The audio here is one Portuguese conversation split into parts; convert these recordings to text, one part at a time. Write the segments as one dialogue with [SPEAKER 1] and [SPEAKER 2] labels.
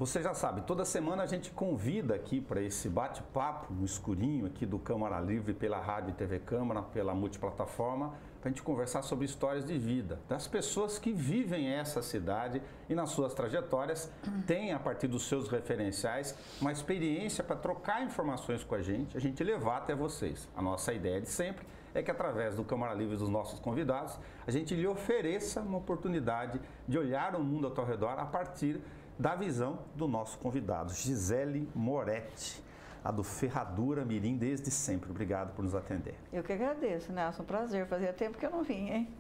[SPEAKER 1] Você já sabe, toda semana a gente convida aqui para esse bate-papo no escurinho aqui do Câmara Livre pela Rádio e TV Câmara, pela multiplataforma, para a gente conversar sobre histórias de vida, das pessoas que vivem essa cidade e nas suas trajetórias têm, a partir dos seus referenciais, uma experiência para trocar informações com a gente levar até vocês. A nossa ideia de sempre é que através do Câmara Livre dos nossos convidados, a gente lhe ofereça uma oportunidade de olhar o mundo ao teu redor a partir da visão do nosso convidado, Gisele Moretti, a do Ferradura Mirim desde sempre. Obrigado por nos atender.
[SPEAKER 2] Eu que agradeço, Nelson. Um prazer. Fazia tempo que eu não vinha, hein?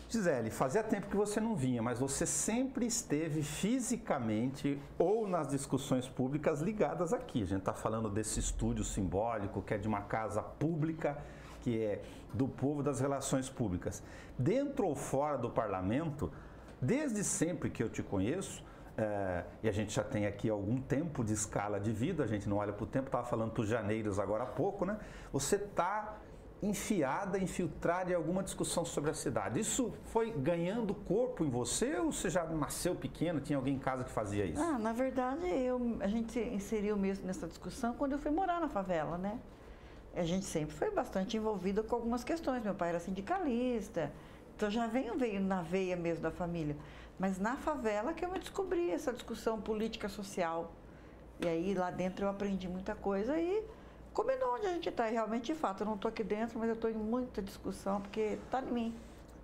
[SPEAKER 1] Gisele, fazia tempo que você não vinha, mas você sempre esteve fisicamente ou nas discussões públicas ligadas aqui. A gente está falando desse estúdio simbólico, que é de uma casa pública, que é do povo, das relações públicas. Dentro ou fora do parlamento, desde sempre que eu te conheço, e a gente já tem aqui algum tempo de escala de vida, a gente não olha para o tempo, estava falando para os janeiros agora há pouco, né? Você está enfiada, infiltrada em alguma discussão sobre a cidade. Isso foi ganhando corpo em você ou você já nasceu pequeno, tinha alguém em casa que fazia isso?
[SPEAKER 2] Na verdade, a gente inseriu mesmo nessa discussão quando eu fui morar na favela, né? A gente sempre foi bastante envolvida com algumas questões. Meu pai era sindicalista, então já veio na veia mesmo da família. Mas na favela que eu me descobri essa discussão política social. E aí lá dentro eu aprendi muita coisa e combinou onde a gente está. E realmente, de fato, eu não estou aqui dentro, mas eu estou em muita discussão porque está em mim.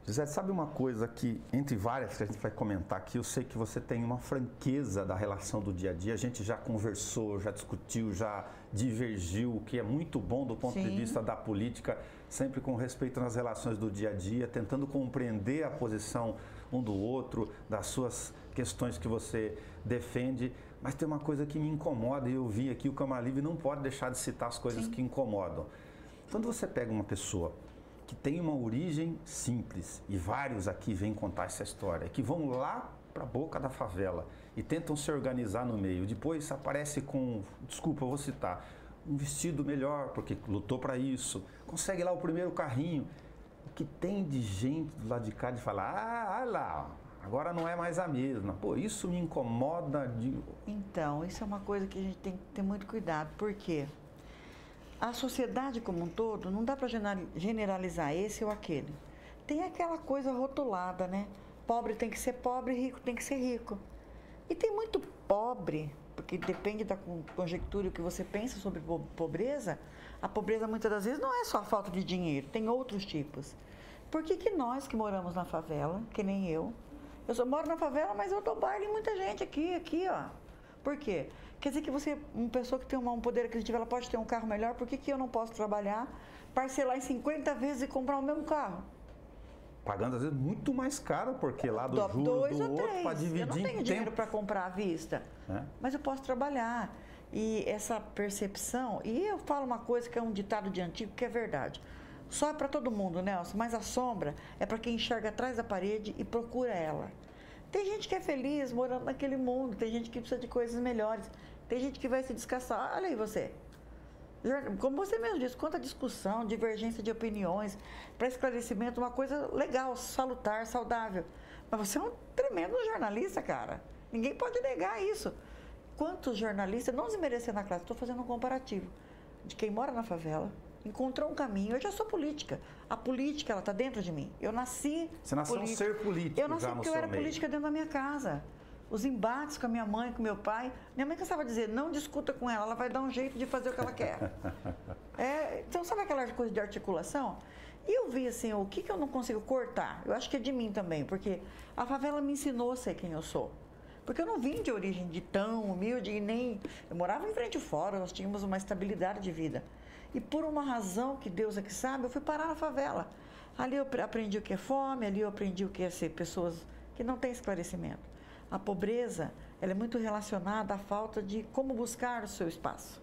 [SPEAKER 1] Gisele, sabe uma coisa que, entre várias que a gente vai comentar aqui, eu sei que você tem uma franqueza da relação do dia a dia. A gente já conversou, já discutiu, já divergiu, o que é muito bom do ponto de vista da política, sempre com respeito nas relações do dia a dia, tentando compreender a posição um do outro, das suas questões que você defende. Mas tem uma coisa que me incomoda e eu vi aqui, o Câmara Livre não pode deixar de citar as coisas que incomodam. Quando você pega uma pessoa que tem uma origem simples, e vários aqui vêm contar essa história, que vão lá para a boca da favela e tentam se organizar no meio, depois aparece com, desculpa, eu vou citar, um vestido melhor, porque lutou para isso, consegue lá o primeiro carrinho, o que tem de gente do lado de cá de falar, olha lá, agora não é mais a mesma. Pô, isso me incomoda.
[SPEAKER 2] Então, isso é uma coisa que a gente tem que ter muito cuidado, porque a sociedade como um todo, não dá para generalizar esse ou aquele. Tem aquela coisa rotulada, né? Pobre tem que ser pobre, rico tem que ser rico. E tem muito pobre, porque depende da conjectura e o que você pensa sobre pobreza. A pobreza muitas das vezes não é só a falta de dinheiro, tem outros tipos. Por que nós que moramos na favela, que nem eu só moro na favela, mas eu dou baile em muita gente aqui, ó. Por quê? Quer dizer que uma pessoa que tem um poder aquisitivo, ela pode ter um carro melhor, por que eu não posso trabalhar, parcelar em 50 vezes e comprar o mesmo carro?
[SPEAKER 1] Pagando às vezes muito mais caro, porque lá do juro do outro para dividir.
[SPEAKER 2] Eu não tenho dinheiro para comprar à vista, mas eu posso trabalhar. E essa percepção, e eu falo uma coisa que é um ditado de antigo, que é verdade. Só é para todo mundo, Nelson, mas a sombra é para quem enxerga atrás da parede e procura ela. Tem gente que é feliz morando naquele mundo, tem gente que precisa de coisas melhores, tem gente que vai se descansar. Olha aí você. Como você mesmo disse, quanta discussão, divergência de opiniões, para esclarecimento, uma coisa legal, salutar, saudável. Mas você é um tremendo jornalista, cara. Ninguém pode negar isso. Quantos jornalistas, não desmerecendo a classe, estou fazendo um comparativo de quem mora na favela, encontrou um caminho. Eu já sou política. A política, ela está dentro de mim. Eu nasci.
[SPEAKER 1] Você nasceu um ser político.
[SPEAKER 2] Eu nasci porque eu era política dentro da minha casa. Os embates com a minha mãe, com meu pai. Minha mãe cansava de dizer, não discuta com ela vai dar um jeito de fazer o que ela quer. Então, sabe aquela coisa de articulação? E eu vi assim, o que eu não consigo cortar? Eu acho que é de mim também, porque a favela me ensinou a ser quem eu sou. Porque eu não vim de origem de tão humilde e nem... Eu morava em Frente ao Fora, nós tínhamos uma estabilidade de vida. E por uma razão que Deus é que sabe, eu fui parar na favela. Ali eu aprendi o que é fome, ali eu aprendi o que é ser pessoas que não têm esclarecimento. A pobreza, ela é muito relacionada à falta de como buscar o seu espaço.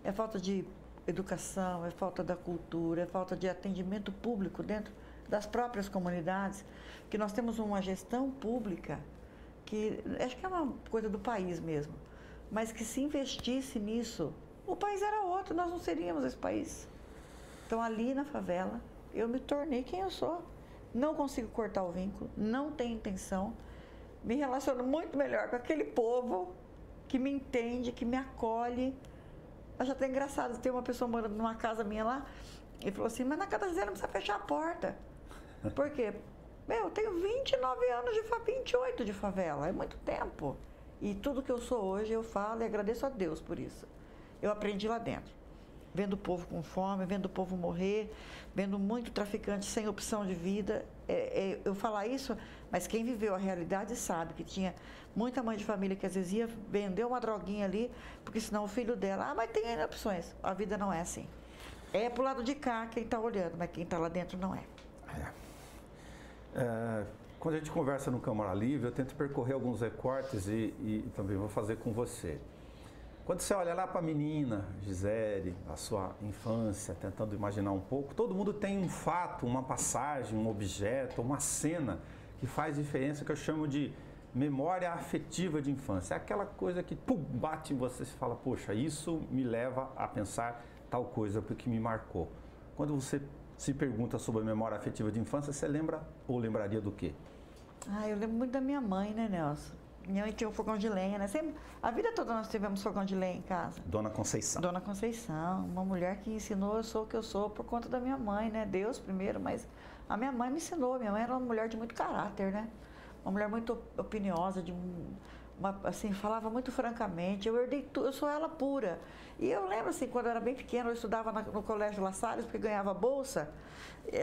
[SPEAKER 2] É falta de educação, é falta da cultura, é falta de atendimento público dentro das próprias comunidades, que nós temos uma gestão pública que, acho que é uma coisa do país mesmo, mas que se investisse nisso, o país era outro, nós não seríamos esse país. Então ali na favela, eu me tornei quem eu sou. Não consigo cortar o vínculo, não tenho intenção. me relaciono muito melhor com aquele povo que me entende, que me acolhe. Acho até engraçado, tem uma pessoa morando numa casa minha lá, e falou assim, mas na casa dela não precisa fechar a porta. Por quê? Eu tenho 29 anos 28 de favela, é muito tempo. E tudo que eu sou hoje, eu falo e agradeço a Deus por isso. Eu aprendi lá dentro, vendo o povo com fome, vendo o povo morrer, vendo muito traficante sem opção de vida. Eu falar isso, mas quem viveu a realidade sabe que tinha muita mãe de família que às vezes ia vender uma droguinha ali, porque senão o filho dela, mas tem ainda opções. A vida não é assim. É pro lado de cá quem está olhando, mas quem está lá dentro não é.
[SPEAKER 1] Quando a gente conversa no Câmara Livre, eu tento percorrer alguns recortes e também vou fazer com você. Quando você olha lá para a menina, Gisele, a sua infância, tentando imaginar um pouco, todo mundo tem um fato, uma passagem, um objeto, uma cena que faz diferença, que eu chamo de memória afetiva de infância. É aquela coisa que pum, bate em você e fala, poxa, isso me leva a pensar tal coisa porque me marcou. Quando você se pergunta sobre a memória afetiva de infância, você lembra ou lembraria do quê?
[SPEAKER 2] Eu lembro muito da minha mãe, né, Nelson? Minha mãe tinha um fogão de lenha, né? Sempre, a vida toda nós tivemos fogão de lenha em casa.
[SPEAKER 1] Dona Conceição.
[SPEAKER 2] Dona Conceição, uma mulher que ensinou, eu sou o que eu sou por conta da minha mãe, né? Deus primeiro, mas a minha mãe me ensinou. Minha mãe era uma mulher de muito caráter, né? Uma mulher muito opiniosa, assim, falava muito francamente. Eu herdei tudo, eu sou ela pura. E eu lembro, assim, quando eu era bem pequena, eu estudava no Colégio La Salles, porque ganhava bolsa.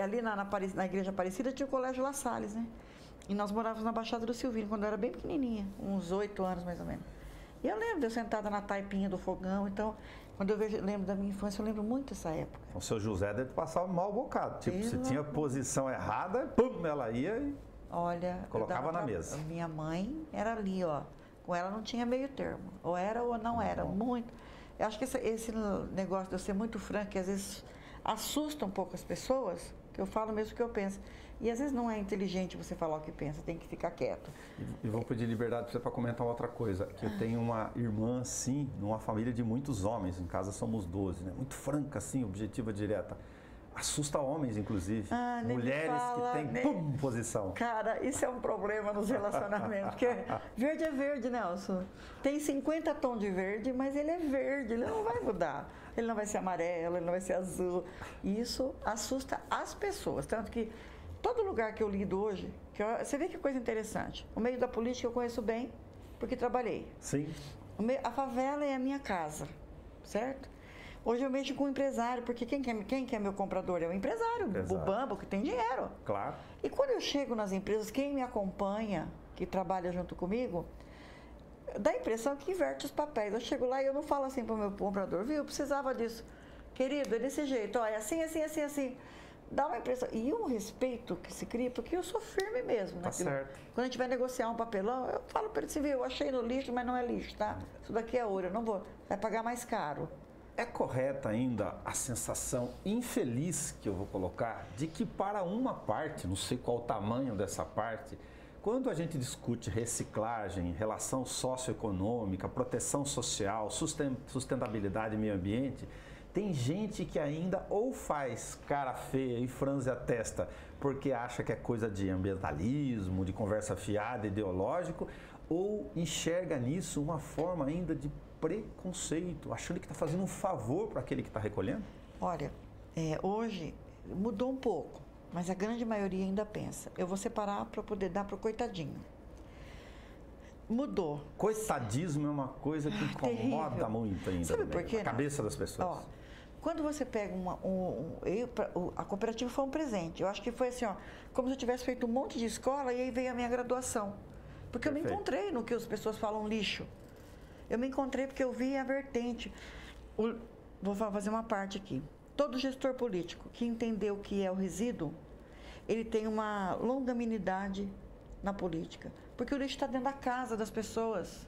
[SPEAKER 2] Ali na Igreja Aparecida tinha o Colégio La Salles, né? E nós morávamos na Baixada do Silvino, quando eu era bem pequenininha, uns 8 anos mais ou menos. E eu lembro de eu sentada na taipinha do fogão, então, quando eu lembro da minha infância, eu lembro muito dessa época.
[SPEAKER 1] O seu José deve passar um mau bocado. Tipo, se tinha posição errada, pum, ela ia e colocava na mesa.
[SPEAKER 2] Minha mãe era ali, ó. Com ela não tinha meio termo. Ou era ou não era. Muito. Eu acho que esse negócio de eu ser muito franca, que às vezes assusta um pouco as pessoas, que eu falo mesmo o que eu penso. E às vezes não é inteligente você falar o que pensa, tem que ficar quieto.
[SPEAKER 1] E vou pedir liberdade para você para comentar outra coisa, que eu tenho uma irmã, assim, numa família de muitos homens, em casa somos 12, né? Muito franca, assim, objetiva, direta. Assusta homens, inclusive. Mulheres que têm, pum, posição.
[SPEAKER 2] Cara, isso é um problema nos relacionamentos, porque verde é verde, Nelson. Tem 50 tons de verde, mas ele é verde, ele não vai mudar. Ele não vai ser amarelo, ele não vai ser azul. E isso assusta as pessoas, tanto que todo lugar que eu lido hoje, você vê que coisa interessante. O meio da política eu conheço bem, porque trabalhei.
[SPEAKER 1] Sim.
[SPEAKER 2] A favela é a minha casa, certo? Hoje eu mexo com um empresário, porque quem que é meu comprador? É o empresário, o bambo, que tem dinheiro.
[SPEAKER 1] Claro.
[SPEAKER 2] E quando eu chego nas empresas, quem me acompanha, que trabalha junto comigo, dá a impressão que inverte os papéis. Eu chego lá e eu não falo assim para o meu comprador, viu, eu precisava disso. Querido, é desse jeito, ó, é assim, assim, assim, assim. Dá uma impressão. E um respeito que se cria, porque eu sou firme mesmo.
[SPEAKER 1] Tá certo.
[SPEAKER 2] Quando a gente vai negociar um papelão, eu falo para ele assim, viu, eu achei no lixo, mas não é lixo, tá? Isso daqui é ouro, eu não vou, vai pagar mais caro.
[SPEAKER 1] É correta ainda a sensação infeliz que eu vou colocar de que para uma parte, não sei qual o tamanho dessa parte, quando a gente discute reciclagem, relação socioeconômica, proteção social, sustentabilidade e meio ambiente, tem gente que ainda ou faz cara feia e franze a testa porque acha que é coisa de ambientalismo, de conversa fiada, ideológico, ou enxerga nisso uma forma ainda de preconceito, achando que está fazendo um favor para aquele que está recolhendo?
[SPEAKER 2] Olha, hoje mudou um pouco, mas a grande maioria ainda pensa, eu vou separar para poder dar para o coitadinho. Mudou.
[SPEAKER 1] Coitadismo é uma coisa que incomoda
[SPEAKER 2] terrível.
[SPEAKER 1] Muito ainda.
[SPEAKER 2] Sabe por quê?
[SPEAKER 1] A cabeça das pessoas.
[SPEAKER 2] Ó, quando você pega a cooperativa foi um presente. Eu acho que foi assim, ó, como se eu tivesse feito um monte de escola e aí veio a minha graduação. Porque eu me encontrei no que as pessoas falam lixo. Eu me encontrei porque eu vi a vertente. Vou fazer uma parte aqui. Todo gestor político que entendeu o que é o resíduo, ele tem uma longanimidade na política. Porque o lixo está dentro da casa das pessoas.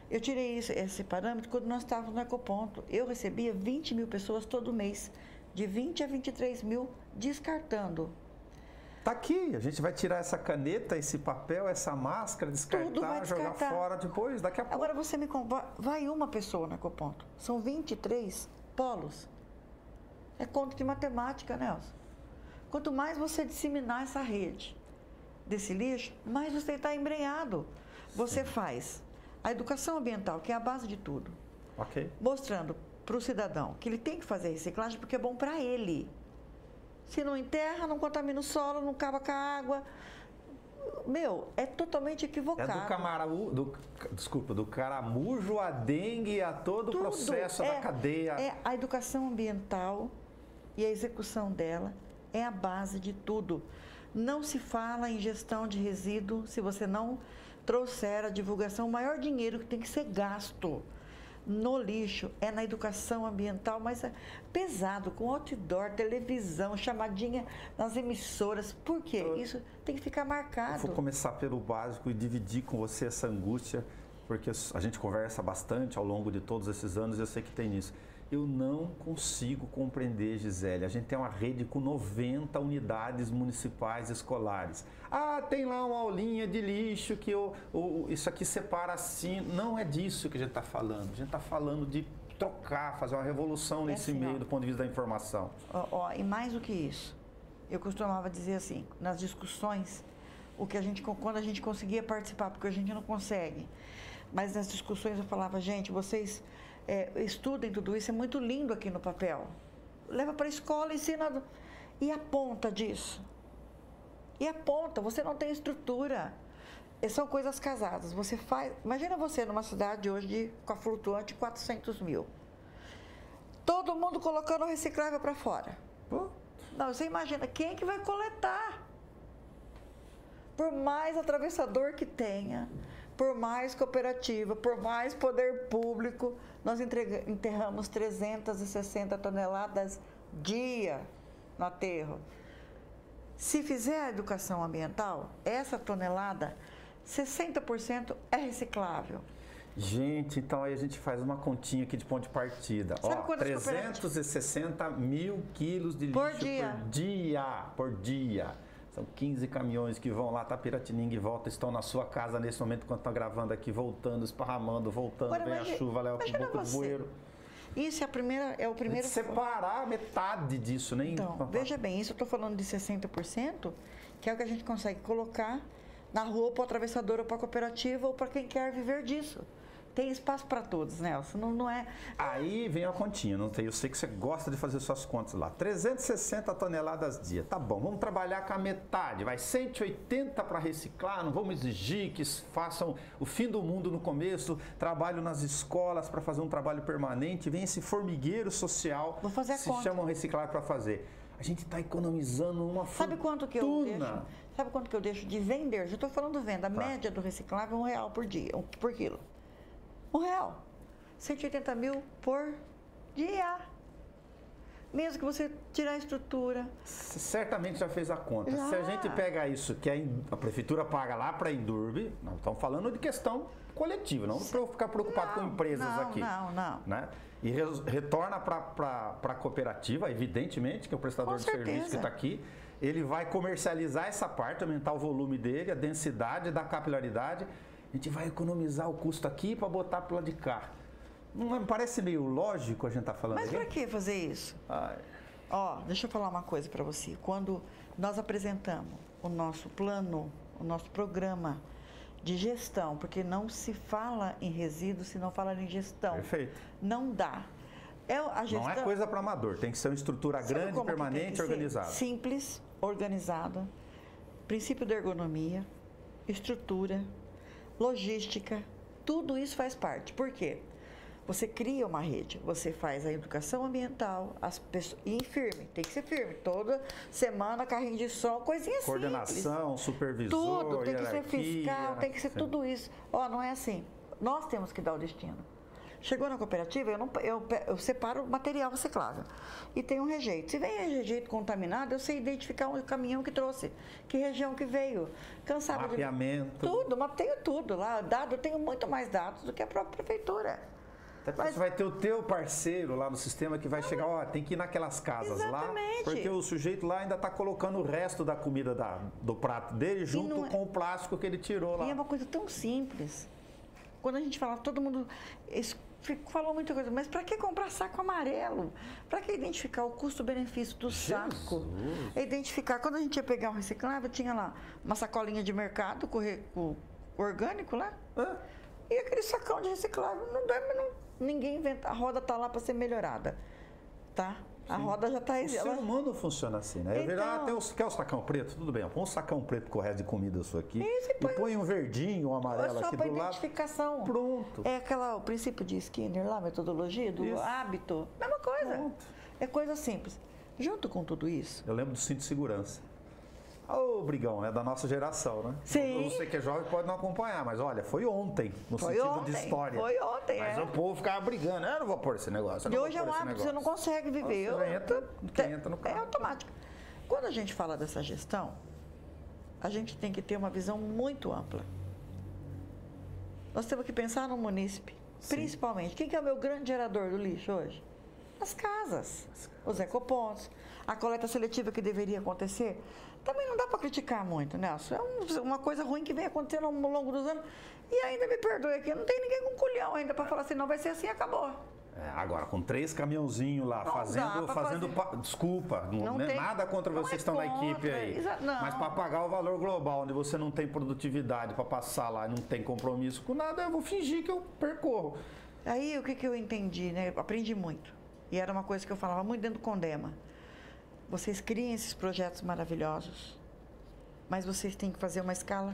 [SPEAKER 2] Eu tirei esse parâmetro quando nós estávamos no Ecoponto. Eu recebia 20 mil pessoas todo mês, de 20 a 23 mil, descartando.
[SPEAKER 1] Tá aqui, a gente vai tirar essa caneta, esse papel, essa máscara, descartar, jogar fora depois, daqui a pouco.
[SPEAKER 2] Agora você me conta, vai uma pessoa no Ecoponto, são 23 polos. É conta de matemática, Nelson. Quanto mais você disseminar essa rede desse lixo, mais você está embrenhado. você faz a educação ambiental, que é a base de tudo, mostrando para o cidadão que ele tem que fazer reciclagem porque é bom para ele. Se não enterra, não contamina o solo, não acaba com a água. Meu, é totalmente equivocado.
[SPEAKER 1] É do caramujo, a dengue, a todo o processo da cadeia.
[SPEAKER 2] A educação ambiental e a execução dela é a base de tudo. Não se fala em gestão de resíduo se você não trouxer a divulgação. O maior dinheiro que tem que ser gasto no lixo é na educação ambiental, mas é pesado, com outdoor, televisão, chamadinha nas emissoras. Por quê? Isso tem que ficar marcado.
[SPEAKER 1] Eu vou começar pelo básico e dividir com você essa angústia, porque a gente conversa bastante ao longo de todos esses anos e eu sei que tem isso. Eu não consigo compreender, Gisele. A gente tem uma rede com 90 unidades municipais escolares. Ah, tem lá uma aulinha de lixo que isso aqui separa assim. Não é disso que a gente está falando. A gente está falando de trocar, fazer uma revolução nesse meio do ponto de vista da informação.
[SPEAKER 2] E mais do que isso, eu costumava dizer assim, nas discussões, quando a gente conseguia participar, porque a gente não consegue, mas nas discussões eu falava, gente, vocês... estudem tudo isso, é muito lindo aqui no papel. Leva para a escola, ensina. E a ponta disso? E a ponta? Você não tem estrutura. São coisas casadas. Você faz. Imagina você numa cidade hoje com a flutuante 400 mil. Todo mundo colocando o reciclável para fora. Não, você imagina quem é que vai coletar? Por mais atravessador que tenha, por mais cooperativa, por mais poder público, nós enterramos 360 toneladas dia no aterro. Se fizer a educação ambiental, essa tonelada, 60% é reciclável.
[SPEAKER 1] Gente, então aí a gente faz uma continha aqui de ponto de partida.
[SPEAKER 2] Sabe
[SPEAKER 1] 360 mil quilos de lixo por dia. São 15 caminhões que vão lá, Tapiratininga e volta, estão na sua casa nesse momento, enquanto estão gravando aqui, voltando, esparramando, voltando, vem a chuva, leva para o boca do bueiro.
[SPEAKER 2] Isso é o primeiro...
[SPEAKER 1] Separar metade disso, nem...
[SPEAKER 2] Então, veja bem, isso eu estou falando de 60%, que é o que a gente consegue colocar na rua para o atravessador ou para a cooperativa ou para quem quer viver disso. Tem espaço para todos, Nelson, não é...
[SPEAKER 1] Aí vem a continha, eu sei que você gosta de fazer suas contas lá. 360 toneladas dia, tá bom, vamos trabalhar com a metade, vai 180 para reciclar, não vamos exigir que façam o fim do mundo no começo, trabalho nas escolas para fazer um trabalho permanente, vem esse formigueiro social,
[SPEAKER 2] vou fazer a
[SPEAKER 1] se
[SPEAKER 2] conta.
[SPEAKER 1] Chamam reciclar para fazer. A gente está economizando uma fortuna.
[SPEAKER 2] Sabe quanto que eu deixo de vender? Já estou falando venda, a média do reciclável é R$1 por dia, por quilo. R$1. 180 mil por dia. Mesmo que você tirar a estrutura.
[SPEAKER 1] Certamente já fez a conta. Se a gente pega isso que a prefeitura paga lá para a Indurb, nós estamos falando de questão coletiva, não para eu ficar preocupado com empresas aqui.
[SPEAKER 2] Não.
[SPEAKER 1] Né? E retorna para a cooperativa, evidentemente, que é o prestador de serviço que está aqui. Ele vai comercializar essa parte, aumentar o volume dele, a densidade, da capilaridade. A gente vai economizar o custo aqui para botar para lá de cá. Não parece meio lógico a gente estar falando
[SPEAKER 2] Mas para que fazer isso? Deixa eu falar uma coisa para você. Quando nós apresentamos o nosso plano, o nosso programa de gestão, porque não se fala em resíduos se não fala em gestão.
[SPEAKER 1] Perfeito.
[SPEAKER 2] Não dá.
[SPEAKER 1] Não é coisa para amador, tem que ser uma estrutura grande, permanente, organizada.
[SPEAKER 2] Simples, organizada, princípio da ergonomia, estrutura, logística, tudo isso faz parte. Por quê? Você cria uma rede, você faz a educação ambiental, as pessoas, e firme, tem que ser firme. Toda semana, carrinho de som, coisinha
[SPEAKER 1] Coordenação,
[SPEAKER 2] simples.
[SPEAKER 1] Supervisor,
[SPEAKER 2] tudo, tem
[SPEAKER 1] hierarquia,
[SPEAKER 2] que ser fiscal, tem que ser tudo isso. Não é assim. Nós temos que dar o destino. Chegou na cooperativa, eu separo o material reciclável e tem um rejeito. Se vem rejeito contaminado, eu sei identificar um caminhão que trouxe, que região que veio. Cansado
[SPEAKER 1] mapeamento.
[SPEAKER 2] Tudo, mapeio tudo lá. Eu tenho muito mais dados do que a própria prefeitura.
[SPEAKER 1] Você vai ter o teu parceiro lá no sistema que vai chegar, tem que ir naquelas casas lá, porque o sujeito lá ainda está colocando o resto da comida do prato dele junto com o plástico que ele tirou lá.
[SPEAKER 2] E é uma coisa tão simples. Quando a gente fala, todo mundo falou muita coisa, mas para que comprar saco amarelo? Para que identificar o custo-benefício do saco? Identificar, quando a gente ia pegar um reciclável, tinha lá uma sacolinha de mercado com orgânico lá.
[SPEAKER 1] É.
[SPEAKER 2] E aquele sacão de reciclável, ninguém inventa. A roda está lá para ser melhorada, tá? A roda já está aí.
[SPEAKER 1] O ser humano funciona assim, né?
[SPEAKER 2] Então,
[SPEAKER 1] Quer o sacão preto? Tudo bem, põe um sacão preto com o resto de comida sua aqui.
[SPEAKER 2] Isso,
[SPEAKER 1] e põe um verdinho, um amarelo aqui do lado.
[SPEAKER 2] Identificação.
[SPEAKER 1] Pronto.
[SPEAKER 2] É o princípio de Skinner lá, a metodologia do hábito. Mesma coisa.
[SPEAKER 1] Pronto.
[SPEAKER 2] É coisa simples. Junto com tudo isso.
[SPEAKER 1] Eu lembro do cinto de segurança. Ô, Brigão, é da nossa geração, né?
[SPEAKER 2] Sim.
[SPEAKER 1] Você que é jovem pode não acompanhar, mas olha, foi ontem, no sentido de história.
[SPEAKER 2] Foi ontem,
[SPEAKER 1] Mas o povo ficava brigando, eu não vou pôr esse negócio.
[SPEAKER 2] E hoje é um hábito, você não consegue viver.
[SPEAKER 1] Quem entra no carro.
[SPEAKER 2] É automático. Quando a gente fala dessa gestão, a gente tem que ter uma visão muito ampla. Nós temos que pensar no munícipe, principalmente. Quem que é o meu grande gerador do lixo hoje? As casas, os ecopontos, a coleta seletiva que deveria acontecer. Também não dá para criticar muito, Nelson. É uma coisa ruim que vem acontecendo ao longo dos anos. E ainda me perdoe aqui, não tem ninguém com culhão ainda para falar assim, não vai ser assim, acabou.
[SPEAKER 1] Agora, com 3 caminhãozinhos lá, fazendo desculpa, não é nada contra vocês que estão na equipe aí. Mas para pagar o valor global, onde você não tem produtividade para passar lá e não tem compromisso com nada, eu vou fingir que eu percorro.
[SPEAKER 2] Aí o que eu entendi, né? Eu aprendi muito. E era uma coisa que eu falava muito dentro do Condema. Vocês criem esses projetos maravilhosos, mas vocês têm que fazer uma escala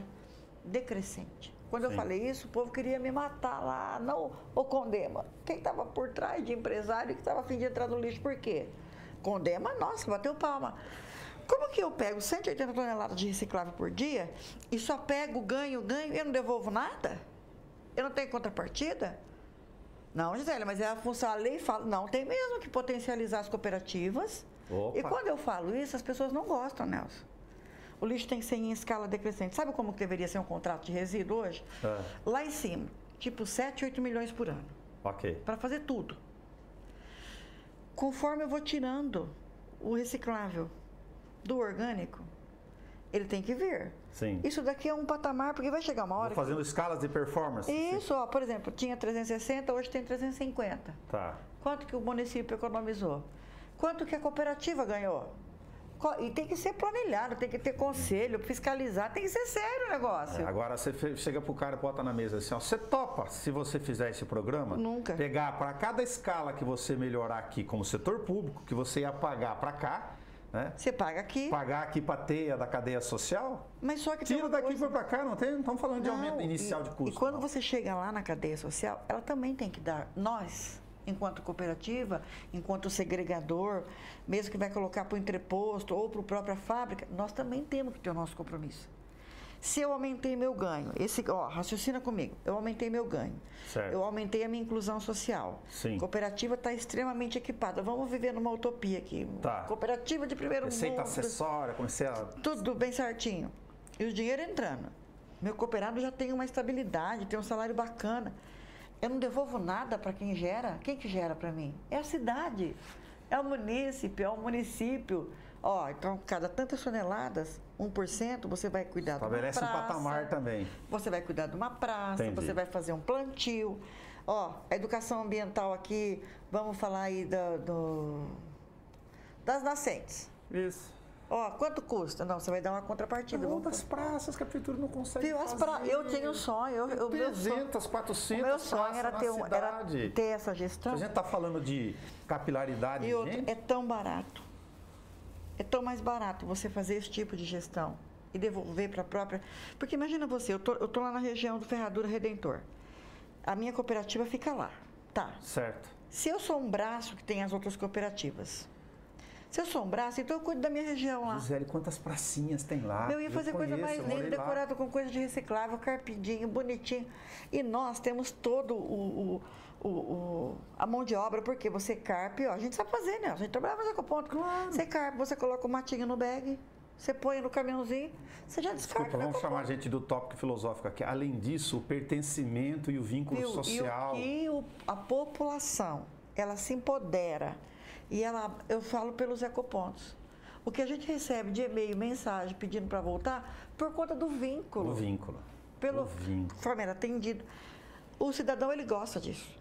[SPEAKER 2] decrescente. Quando eu falei isso, o povo queria me matar lá, não o Condema. Quem estava por trás de empresário que estava a fim de entrar no lixo, por quê? Condema, nossa, bateu palma. Como que eu pego 180 toneladas de reciclável por dia e só pego, ganho, eu não devolvo nada? Eu não tenho contrapartida? Não, Gisele, mas é a função, a lei fala, não, tem mesmo que potencializar as cooperativas. Opa. E quando eu falo isso, as pessoas não gostam, Nelson. O lixo tem que ser em escala decrescente. Sabe como que deveria ser um contrato de resíduo hoje? Lá em cima, tipo 7, 8 milhões por ano.
[SPEAKER 1] Ok.
[SPEAKER 2] Para fazer tudo. Conforme eu vou tirando o reciclável do orgânico, ele tem que vir.
[SPEAKER 1] Sim.
[SPEAKER 2] Isso daqui é um patamar, porque vai chegar uma hora...
[SPEAKER 1] Vou fazendo escalas de performance.
[SPEAKER 2] Isso, ó, por exemplo, tinha 360, hoje tem 350.
[SPEAKER 1] Tá.
[SPEAKER 2] Quanto que o município economizou? Quanto que a cooperativa ganhou? E tem que ser planilhado, tem que ter conselho, fiscalizar, tem que ser sério o negócio.
[SPEAKER 1] Agora você chega pro cara e bota na mesa assim, ó, você topa, se você fizer esse programa,
[SPEAKER 2] nunca
[SPEAKER 1] pegar para cada escala que você melhorar aqui como setor público, que você ia pagar para cá, né?
[SPEAKER 2] Você paga aqui.
[SPEAKER 1] Pagar aqui para a teia da cadeia social.
[SPEAKER 2] Mas só que
[SPEAKER 1] tira daqui para cá, não estamos falando de aumento inicial de custo.
[SPEAKER 2] E quando você chega lá na cadeia social, ela também tem que dar, nós, enquanto cooperativa, enquanto segregador, mesmo que vai colocar para o entreposto ou para a própria fábrica, nós também temos que ter o nosso compromisso. Se eu aumentei meu ganho, raciocina comigo, eu aumentei meu ganho,
[SPEAKER 1] certo.
[SPEAKER 2] Eu aumentei a minha inclusão social,
[SPEAKER 1] Sim.
[SPEAKER 2] A cooperativa está extremamente equipada, vamos viver numa utopia aqui,
[SPEAKER 1] tá.
[SPEAKER 2] Cooperativa de primeiro
[SPEAKER 1] Receita
[SPEAKER 2] mundo.
[SPEAKER 1] acessória, comecei a...
[SPEAKER 2] Tudo bem certinho, e o dinheiro entrando, meu cooperado já tem uma estabilidade, tem um salário bacana. Eu não devolvo nada para quem gera. Quem que gera para mim? É a cidade, é o município. Então, cada tantas toneladas, 1%, você vai cuidar de uma praça.
[SPEAKER 1] Estabelece um patamar também.
[SPEAKER 2] Você vai cuidar de uma praça,
[SPEAKER 1] Entendi.
[SPEAKER 2] Você vai fazer um plantio. A educação ambiental aqui, vamos falar aí das nascentes.
[SPEAKER 1] Isso.
[SPEAKER 2] Quanto custa? Não, você vai dar uma contrapartida.
[SPEAKER 1] Das praças que a prefeitura não consegue fazer.
[SPEAKER 2] Eu tenho um sonho.
[SPEAKER 1] 300, 400
[SPEAKER 2] o meu sonho era ter essa gestão.
[SPEAKER 1] Se a gente está falando de capilaridade...
[SPEAKER 2] E outro, é tão barato. É tão mais barato você fazer esse tipo de gestão e devolver para a própria... Porque imagina você, eu tô lá na região do Ferradura Redentor. A minha cooperativa fica lá. Tá.
[SPEAKER 1] Certo.
[SPEAKER 2] Se eu sou um braço que tem as outras cooperativas... Se eu sou um braço, então eu cuido da minha região lá.
[SPEAKER 1] Gisele, quantas pracinhas tem lá?
[SPEAKER 2] Eu ia fazer coisa mais linda, decorada com coisa de reciclável, carpidinho, bonitinho. E nós temos todo a mão de obra, porque você carpe, a gente sabe fazer, né? A gente trabalha mais ecoponto.
[SPEAKER 1] Claro.
[SPEAKER 2] Você carpe, você coloca o matinho no bag, você põe no caminhãozinho, você já descarta.
[SPEAKER 1] Desculpa, vamos chamar a gente do tópico filosófico aqui. Além disso, o pertencimento e o vínculo social.
[SPEAKER 2] E a população, ela se empodera. E eu falo pelos ecopontos. O que a gente recebe de e-mail, mensagem pedindo para voltar, por conta do vínculo.
[SPEAKER 1] O vínculo.
[SPEAKER 2] Pelo forma atendido. O cidadão, ele gosta disso.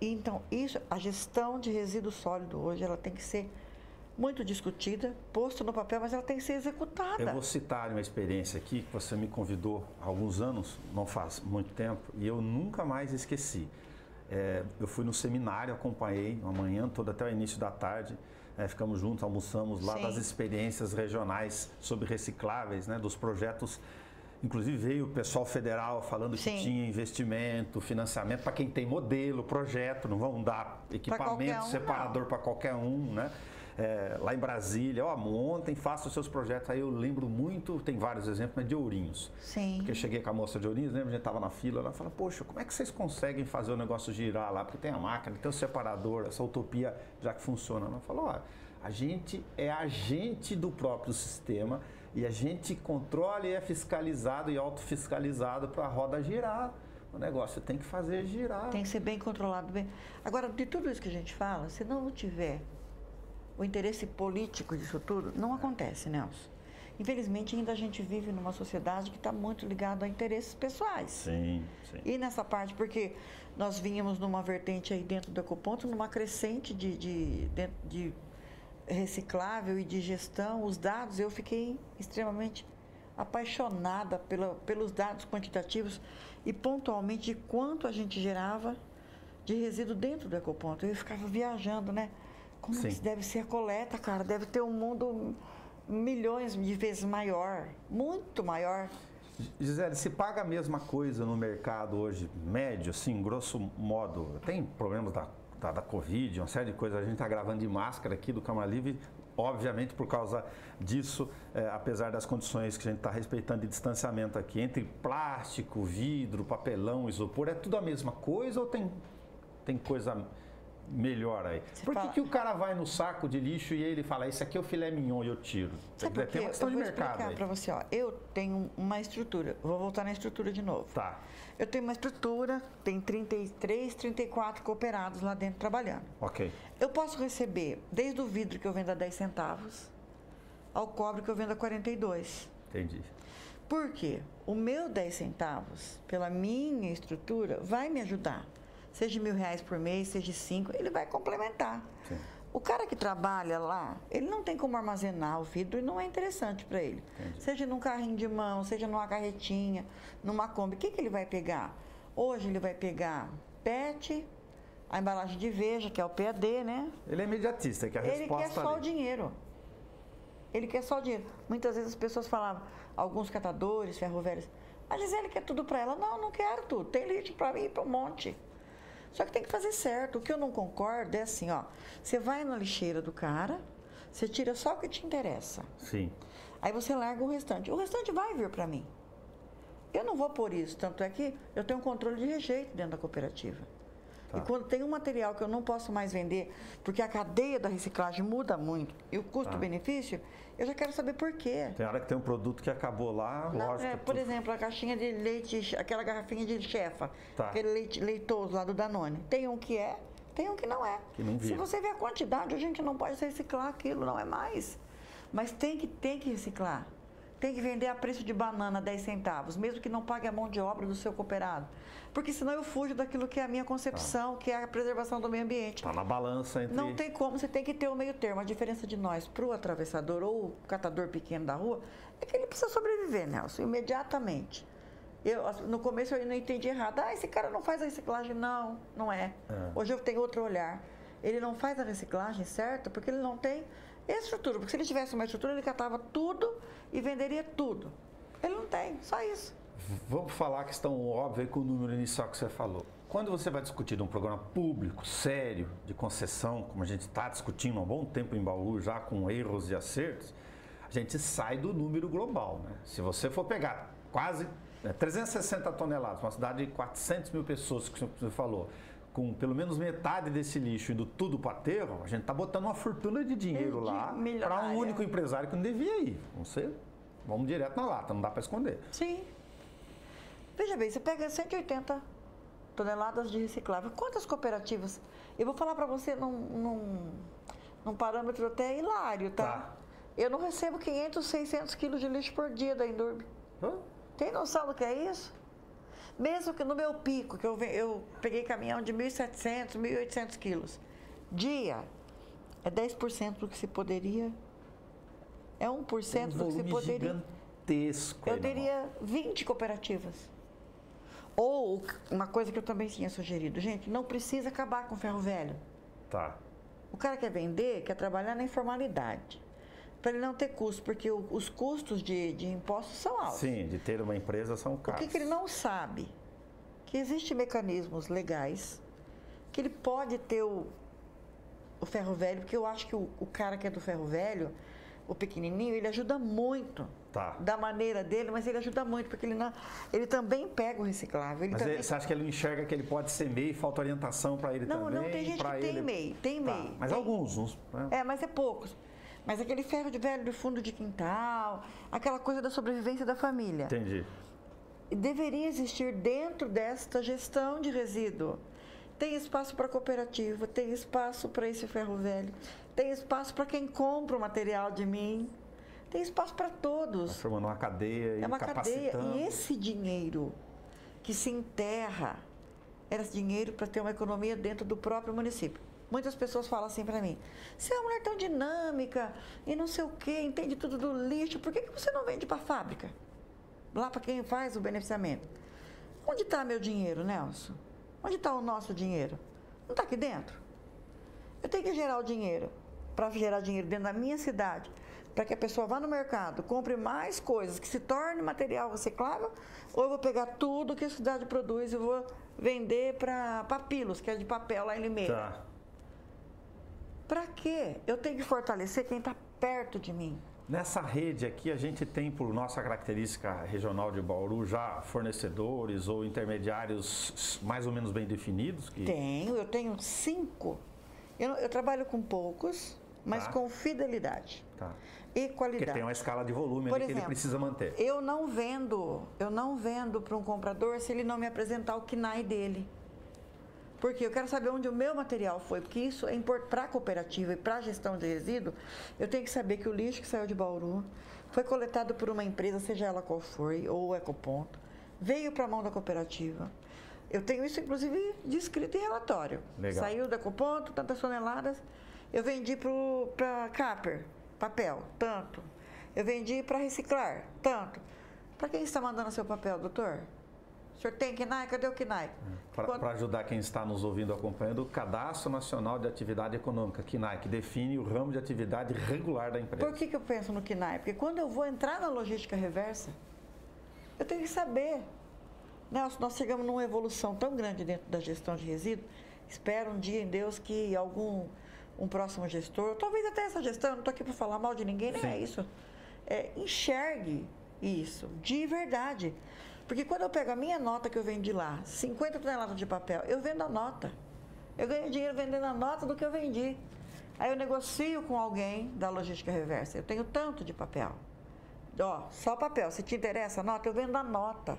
[SPEAKER 2] Então, a gestão de resíduo sólido hoje, ela tem que ser muito discutida, posto no papel, mas ela tem que ser executada.
[SPEAKER 1] Eu vou citar uma experiência aqui que você me convidou há alguns anos, não faz muito tempo, e eu nunca mais esqueci. Eu fui no seminário, acompanhei uma manhã toda até o início da tarde, ficamos juntos, almoçamos lá. Sim. Das experiências regionais sobre recicláveis, né, dos projetos. Inclusive veio o pessoal federal falando que Sim. tinha investimento, financiamento para quem tem modelo, projeto, não vão dar equipamento separador para qualquer um, né? Lá em Brasília, montem, façam os seus projetos. Aí eu lembro muito, tem vários exemplos, mas de Ourinhos.
[SPEAKER 2] Sim.
[SPEAKER 1] Porque eu cheguei com a moça de Ourinhos, lembra? A gente estava na fila, ela falou, poxa, como é que vocês conseguem fazer o negócio girar lá? Porque tem a máquina, tem o separador, essa utopia já que funciona. Ela falou, a gente é agente do próprio sistema e a gente controla e é fiscalizado e autofiscalizado para a roda girar. O negócio tem que fazer girar.
[SPEAKER 2] Tem que ser bem controlado. Agora, de tudo isso que a gente fala, se não tiver o interesse político disso tudo, não acontece, Nelson. Infelizmente, ainda a gente vive numa sociedade que está muito ligada a interesses pessoais.
[SPEAKER 1] Sim, sim.
[SPEAKER 2] E nessa parte, porque nós vínhamos numa vertente aí dentro do Ecoponto, numa crescente de reciclável e de gestão, os dados, eu fiquei extremamente apaixonada pelos dados quantitativos e pontualmente de quanto a gente gerava de resíduo dentro do Ecoponto. Eu ficava viajando, né? Como que deve ser a coleta, cara? Deve ter um mundo milhões de vezes maior, muito maior.
[SPEAKER 1] Gisele, se paga a mesma coisa no mercado hoje, médio, assim, grosso modo, tem problemas da Covid, uma série de coisas, a gente está gravando de máscara aqui do Câmara Livre, obviamente por causa disso, apesar das condições que a gente está respeitando de distanciamento aqui, entre plástico, vidro, papelão, isopor, é tudo a mesma coisa ou tem coisa melhor aí? Por que o cara vai no saco de lixo e ele fala, isso aqui é o filé mignon e eu tiro?
[SPEAKER 2] Tem uma questão de mercado. Eu vou explicar para você, eu tenho uma estrutura, vou voltar na estrutura de novo.
[SPEAKER 1] Tá.
[SPEAKER 2] Eu tenho uma estrutura, tem 33, 34 cooperados lá dentro trabalhando.
[SPEAKER 1] Ok.
[SPEAKER 2] Eu posso receber desde o vidro que eu vendo a 10 centavos ao cobre que eu vendo a 42.
[SPEAKER 1] Entendi.
[SPEAKER 2] Por quê? O meu 10 centavos, pela minha estrutura, vai me ajudar. Seja R$1.000 por mês, seja 5, ele vai complementar.
[SPEAKER 1] Sim.
[SPEAKER 2] O cara que trabalha lá, ele não tem como armazenar o vidro e não é interessante para ele.
[SPEAKER 1] Entendi.
[SPEAKER 2] Seja num carrinho de mão, seja numa carretinha, numa Kombi. O que ele vai pegar? Hoje ele vai pegar PET, a embalagem de Veja, que é o PAD, né?
[SPEAKER 1] Ele é imediatista, que a resposta
[SPEAKER 2] ele quer só o dinheiro. Ele quer só o dinheiro. Muitas vezes as pessoas falavam, alguns catadores, ferrovelhos, a Gisele quer tudo para ela. Não, não quero tudo. Tem lixo para mim, para um monte. Só que tem que fazer certo. O que eu não concordo é assim, você vai na lixeira do cara, você tira só o que te interessa.
[SPEAKER 1] Sim.
[SPEAKER 2] Aí você larga o restante. O restante vai vir para mim. Eu não vou por isso, tanto é que eu tenho um controle de rejeito dentro da cooperativa. Tá. E quando tem um material que eu não posso mais vender, porque a cadeia da reciclagem muda muito, e o custo-benefício, eu já quero saber por quê.
[SPEAKER 1] Tem hora que tem um produto que acabou lá,
[SPEAKER 2] não,
[SPEAKER 1] lógico.
[SPEAKER 2] Por exemplo, a caixinha de leite, aquela garrafinha de chefa, aquele leite leitoso lá do Danone. Tem um que é, tem um que não é.
[SPEAKER 1] Que não vira.
[SPEAKER 2] Se você vê a quantidade, a gente não pode reciclar aquilo, não é mais. Mas tem que reciclar. Tem que vender a preço de banana 10 centavos, mesmo que não pague a mão de obra do seu cooperado. Porque senão eu fujo daquilo que é a minha concepção, que é a preservação do meio ambiente.
[SPEAKER 1] Está na balança entre...
[SPEAKER 2] Não tem como, você tem que ter o meio termo. A diferença de nós para o atravessador ou o catador pequeno da rua é que ele precisa sobreviver, Nelson, imediatamente. No começo eu não entendi errado. Esse cara não faz a reciclagem. Não, não é. Hoje eu tenho outro olhar. Ele não faz a reciclagem certa porque ele não tem estrutura. Porque se ele tivesse uma estrutura, ele catava tudo e venderia tudo. Ele não tem, só isso.
[SPEAKER 1] Vamos falar a questão óbvia com o número inicial que você falou. Quando você vai discutir um programa público, sério, de concessão, como a gente está discutindo há um bom tempo em Bauru, já com erros e acertos, a gente sai do número global, né? Se você for pegar quase 360 toneladas, uma cidade de 400 mil pessoas, que você falou, com pelo menos metade desse lixo indo tudo para aterro, a gente está botando uma fortuna de dinheiro lá para um único empresário que não devia ir. Vamos direto na lata, não dá para esconder.
[SPEAKER 2] Sim. Veja bem, você pega 180 toneladas de reciclável. Quantas cooperativas? Eu vou falar para você num parâmetro até hilário, tá? Eu não recebo 500, 600 quilos de lixo por dia da Indurb. Tem noção do que é isso? Mesmo que no meu pico, que eu peguei caminhão de 1.700, 1.800 quilos dia, É 10% do que se poderia. É 1% do que se poderia.
[SPEAKER 1] Gigantesco.
[SPEAKER 2] Eu teria 20 cooperativas. Ou uma coisa que eu também tinha sugerido, gente, não precisa acabar com o ferro velho.
[SPEAKER 1] Tá.
[SPEAKER 2] O cara quer vender, quer trabalhar na informalidade, para ele não ter custo, porque os custos de impostos são altos.
[SPEAKER 1] Sim, de ter uma empresa são caros.
[SPEAKER 2] O que ele não sabe? Que existem mecanismos legais que ele pode ter o ferro velho, porque eu acho que o cara que é do ferro velho, o pequenininho, ele ajuda muito.
[SPEAKER 1] Tá.
[SPEAKER 2] Da maneira dele, mas ele ajuda muito, porque ele também pega o reciclável.
[SPEAKER 1] Mas
[SPEAKER 2] também...
[SPEAKER 1] você acha que ele enxerga que ele pode ser MEI e falta orientação para ele também?
[SPEAKER 2] Não, tem gente que tem MEI, tem MEI.
[SPEAKER 1] Tá. Mas alguns, né?
[SPEAKER 2] Mas é poucos. Mas aquele ferro de velho do fundo de quintal, aquela coisa da sobrevivência da família.
[SPEAKER 1] Entendi.
[SPEAKER 2] Deveria existir dentro desta gestão de resíduo. Tem espaço para cooperativa, tem espaço para esse ferro velho, tem espaço para quem compra o material de mim. Tem espaço para todos.
[SPEAKER 1] Tá formando uma cadeia e
[SPEAKER 2] uma
[SPEAKER 1] capacitando.
[SPEAKER 2] Cadeia. E esse dinheiro que se enterra, era dinheiro para ter uma economia dentro do próprio município. Muitas pessoas falam assim para mim, você é uma mulher tão dinâmica e não sei o quê, entende tudo do lixo, por que você não vende para a fábrica? Lá para quem faz o beneficiamento. Onde está meu dinheiro, Nelson? Onde está o nosso dinheiro? Não está aqui dentro? Eu tenho que gerar o dinheiro, para gerar dinheiro dentro da minha cidade, para que a pessoa vá no mercado, compre mais coisas, que se torne material reciclável, ou eu vou pegar tudo que a cidade produz e vou vender para Papilos, que é de papel lá em Limeira.
[SPEAKER 1] Tá.
[SPEAKER 2] Para quê? Eu tenho que fortalecer quem está perto de mim.
[SPEAKER 1] Nessa rede aqui, a gente tem, por nossa característica regional de Bauru, já fornecedores ou intermediários mais ou menos bem definidos?
[SPEAKER 2] Eu tenho 5. Eu trabalho com poucos, mas com fidelidade.
[SPEAKER 1] Tá.
[SPEAKER 2] E qualidade.
[SPEAKER 1] Porque tem uma escala de volume ali que ele precisa manter.
[SPEAKER 2] Eu não vendo para um comprador se ele não me apresentar o KNAI dele. Porque eu quero saber onde o meu material foi, porque isso é importante para a cooperativa e para a gestão de resíduo. Eu tenho que saber que o lixo que saiu de Bauru foi coletado por uma empresa, seja ela qual for, ou o Ecoponto, veio para a mão da cooperativa. Eu tenho isso, inclusive, descrito em relatório.
[SPEAKER 1] Legal.
[SPEAKER 2] Saiu da Ecoponto, tantas toneladas. Eu vendi para Caper, papel, tanto. Eu vendi para reciclar, tanto. Para quem está mandando seu papel, doutor? O senhor tem KNAI? Cadê o KNAI?
[SPEAKER 1] Para ajudar quem está nos ouvindo, acompanhando, o Cadastro Nacional de Atividade Econômica, KNAI, que define o ramo de atividade regular da empresa.
[SPEAKER 2] Por que eu penso no KNAI? Porque quando eu vou entrar na logística reversa, eu tenho que saber. Nelson, nós chegamos numa evolução tão grande dentro da gestão de resíduos. Espero um dia em Deus que um próximo gestor, talvez até essa gestão, não estou aqui para falar mal de ninguém, nem é isso, enxergue isso, de verdade. Porque quando eu pego a minha nota que eu vendi lá, 50 toneladas de papel, eu vendo a nota. Eu ganho dinheiro vendendo a nota do que eu vendi. Aí eu negocio com alguém da logística reversa. Eu tenho tanto de papel. Só papel. Se te interessa a nota, eu vendo a nota.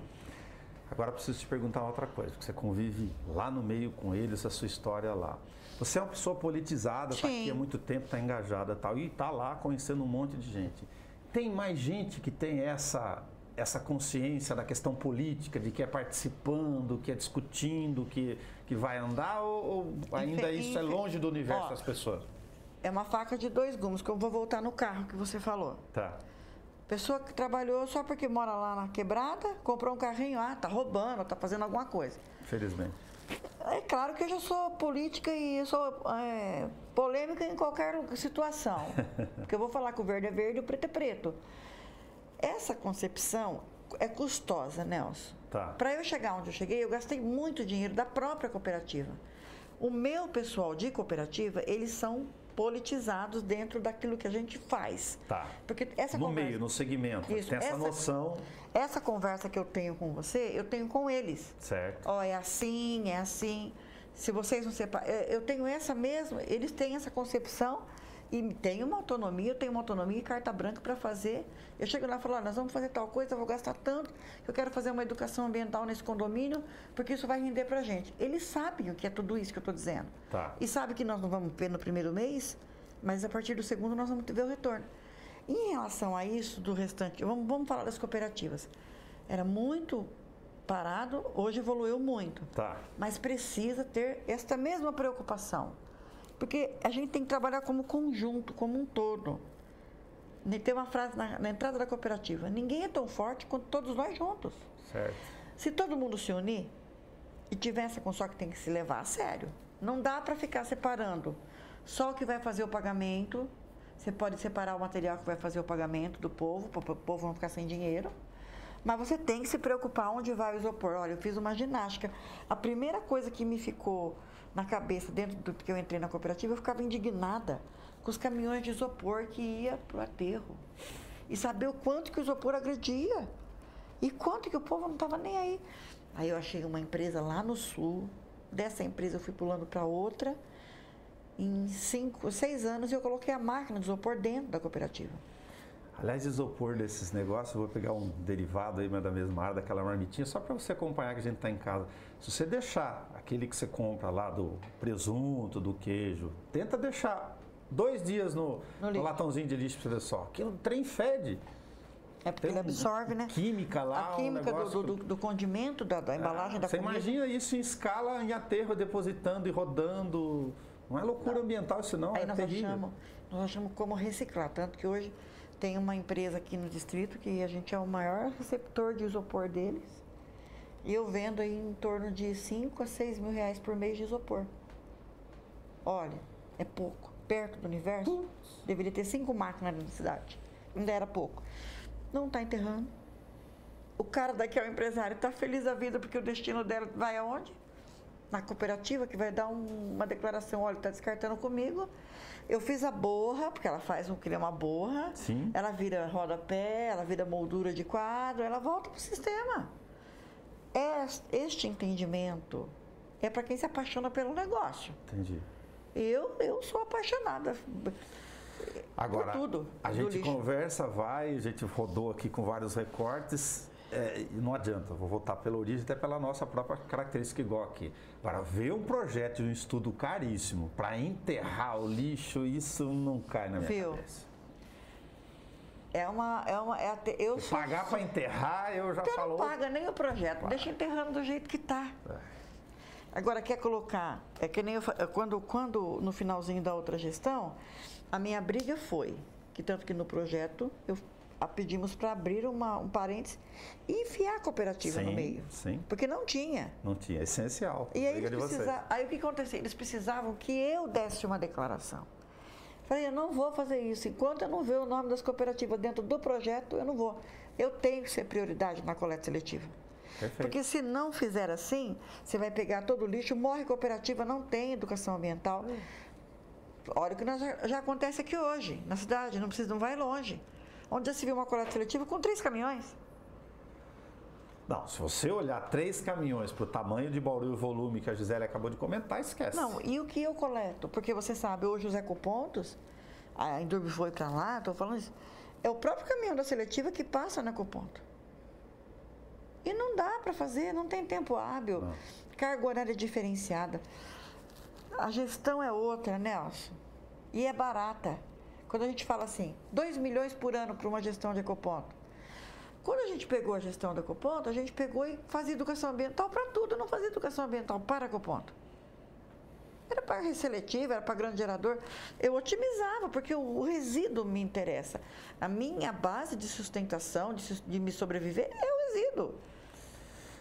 [SPEAKER 1] Agora eu preciso te perguntar outra coisa, porque você convive lá no meio com eles, a sua história lá. Você é uma pessoa politizada, está aqui há muito tempo, está engajada tal, e está lá conhecendo um monte de gente. Tem mais gente que tem essa consciência da questão política, de que é participando, que é discutindo, que vai andar, ou ainda isso é longe do universo das pessoas?
[SPEAKER 2] É uma faca de 2 gumes, que eu vou voltar no carro que você falou.
[SPEAKER 1] Tá.
[SPEAKER 2] Pessoa que trabalhou só porque mora lá na quebrada, comprou um carrinho, tá roubando, tá fazendo alguma coisa.
[SPEAKER 1] Felizmente.
[SPEAKER 2] É claro que eu já sou política e eu sou polêmica em qualquer situação. Porque eu vou falar que o verde é verde e o preto é preto. Essa concepção é custosa, Nelson.
[SPEAKER 1] Tá.
[SPEAKER 2] Para eu chegar onde eu cheguei, eu gastei muito dinheiro da própria cooperativa. O meu pessoal de cooperativa, eles são politizados dentro daquilo que a gente faz.
[SPEAKER 1] Tá.
[SPEAKER 2] Porque essa
[SPEAKER 1] no meio, no segmento,
[SPEAKER 2] isso,
[SPEAKER 1] tem essa noção.
[SPEAKER 2] Essa conversa que eu tenho com você, eu tenho com eles.
[SPEAKER 1] Certo.
[SPEAKER 2] É assim, é assim. Se vocês não separam, eu tenho essa mesma, eles têm essa concepção e tem uma autonomia, eu tenho uma autonomia e carta branca para fazer. Eu chego lá e falo, nós vamos fazer tal coisa, eu vou gastar tanto, eu quero fazer uma educação ambiental nesse condomínio, porque isso vai render para a gente. Eles sabem o que é tudo isso que eu estou dizendo.
[SPEAKER 1] Tá.
[SPEAKER 2] E sabem que nós não vamos ver no primeiro mês, mas a partir do segundo nós vamos ver o retorno. Em relação a isso, do restante, vamos falar das cooperativas. Era muito parado, hoje evoluiu muito.
[SPEAKER 1] Tá.
[SPEAKER 2] Mas precisa ter esta mesma preocupação. Porque a gente tem que trabalhar como conjunto, como um todo. Tem uma frase na entrada da cooperativa: ninguém é tão forte quanto todos nós juntos.
[SPEAKER 1] Certo.
[SPEAKER 2] Se todo mundo se unir e tiver essa consórcio, que tem que se levar a sério. Não dá para ficar separando só o que vai fazer o pagamento. Você pode separar o material que vai fazer o pagamento do povo, para o povo não ficar sem dinheiro. Mas você tem que se preocupar onde vai o isopor. Olha, eu fiz uma ginástica. A primeira coisa que me ficou na cabeça, dentro do que eu entrei na cooperativa, eu ficava indignada com os caminhões de isopor que ia para o aterro. E saber o quanto que o isopor agredia. E quanto que o povo não estava nem aí. Aí eu achei uma empresa lá no sul. Dessa empresa eu fui pulando para outra. Em 6 anos eu coloquei a máquina de isopor dentro da cooperativa.
[SPEAKER 1] Aliás, isopor desses negócios, eu vou pegar um derivado aí, mas da mesma área, daquela marmitinha, só para você acompanhar que a gente está em casa. Se você deixar aquele que você compra lá do presunto, do queijo, tenta deixar 2 dias no latãozinho de lixo para você ver só. Aquilo trem fede.
[SPEAKER 2] É porque ele absorve, né?
[SPEAKER 1] Química lá,
[SPEAKER 2] a química do condimento, da embalagem da comida.
[SPEAKER 1] Você imagina isso em escala, em aterro, depositando e rodando. Não é loucura ambiental isso não,
[SPEAKER 2] aí
[SPEAKER 1] é terrível.
[SPEAKER 2] Nós achamos como reciclar, tanto que hoje tem uma empresa aqui no distrito que a gente é o maior receptor de isopor deles. E eu vendo aí em torno de 5 a 6 mil reais por mês de isopor. Olha, é pouco. Perto do universo, deveria ter 5 máquinas na cidade. Ainda era pouco. Não está enterrando. O cara daqui é o empresário, está feliz da vida porque o destino dela vai aonde? Na cooperativa, que vai dar uma declaração: olha, está descartando comigo. Eu fiz a borra, porque ela faz cria uma borra.
[SPEAKER 1] Sim.
[SPEAKER 2] Ela vira rodapé, ela vira moldura de quadro, ela volta para o sistema. Este entendimento é para quem se apaixona pelo negócio.
[SPEAKER 1] Entendi.
[SPEAKER 2] Eu sou apaixonada
[SPEAKER 1] Agora,
[SPEAKER 2] por tudo.
[SPEAKER 1] A gente conversa, a gente rodou aqui com vários recortes. Não adianta, vou voltar pela origem, até pela nossa própria característica igual aqui. Agora, ver um projeto de um estudo caríssimo para enterrar o lixo, isso não cai na minha cabeça.
[SPEAKER 2] Pagar
[SPEAKER 1] para enterrar, eu já falo.
[SPEAKER 2] Não paga nem o projeto, deixa enterrando do jeito que está. Agora, quer colocar, é que nem quando no finalzinho da outra gestão, a minha briga foi, que tanto que no projeto pedimos para abrir um parênteses e enfiar a cooperativa no meio.
[SPEAKER 1] Sim.
[SPEAKER 2] Porque não tinha.
[SPEAKER 1] Não tinha, é essencial.
[SPEAKER 2] E aí, aí o que aconteceu? Eles precisavam que eu desse uma declaração. Falei, eu não vou fazer isso. Enquanto eu não ver o nome das cooperativas dentro do projeto, eu não vou. Eu tenho que ser prioridade na coleta seletiva.
[SPEAKER 1] Perfeito.
[SPEAKER 2] Porque se não fizer assim, você vai pegar todo o lixo, morre cooperativa, não tem educação ambiental. Olha o que já acontece aqui hoje, na cidade, não vai longe. Onde já se viu uma coleta seletiva com 3 caminhões.
[SPEAKER 1] Não, se você olhar 3 caminhões para o tamanho de Bauru e o volume que a Gisele acabou de comentar, esquece.
[SPEAKER 2] Não, e o que eu coleto? Porque você sabe, hoje os ecopontos, a Indurb foi para lá, estou falando isso, é o próprio caminhão da seletiva que passa no ecoponto. E não dá para fazer, não tem tempo hábil, não. Carga horária diferenciada. A gestão é outra, Nelson, e é barata. Quando a gente fala assim, 2 milhões por ano para uma gestão de ecoponto. Quando a gente pegou a gestão do ecoponto, a gente pegou e fazia educação ambiental para tudo, não fazia educação ambiental para ecoponto. Era para seletiva, era para grande gerador. Eu otimizava, porque o resíduo me interessa. A minha base de sustentação, de me sobreviver, é o resíduo.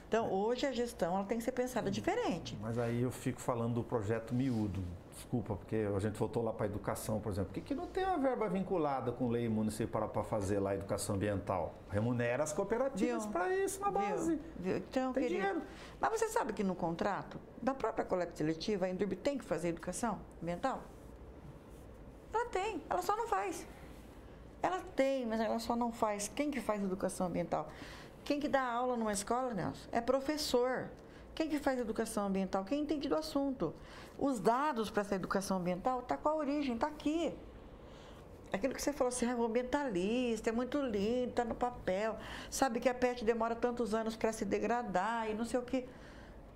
[SPEAKER 2] Então, hoje a gestão ela tem que ser pensada diferente.
[SPEAKER 1] Mas aí eu fico falando do projeto miúdo. Desculpa, porque a gente voltou lá para a educação, por exemplo. Por que não tem uma verba vinculada com lei municipal para fazer lá a educação ambiental? Remunera as cooperativas para isso na base.
[SPEAKER 2] Então,
[SPEAKER 1] tem dinheiro.
[SPEAKER 2] Mas você sabe que no contrato da própria coleta seletiva, a Indurb tem que fazer educação ambiental? Ela tem, ela só não faz. Ela tem, mas ela só não faz. Quem que faz educação ambiental? Quem que dá aula numa escola, Nelson? É professor. Quem que faz educação ambiental? Quem entende do assunto. Os dados para essa educação ambiental tá com a origem, tá aqui. Aquilo que você falou assim, o ambientalista, é muito lindo, tá no papel. Sabe que a PET demora tantos anos para se degradar e não sei o quê.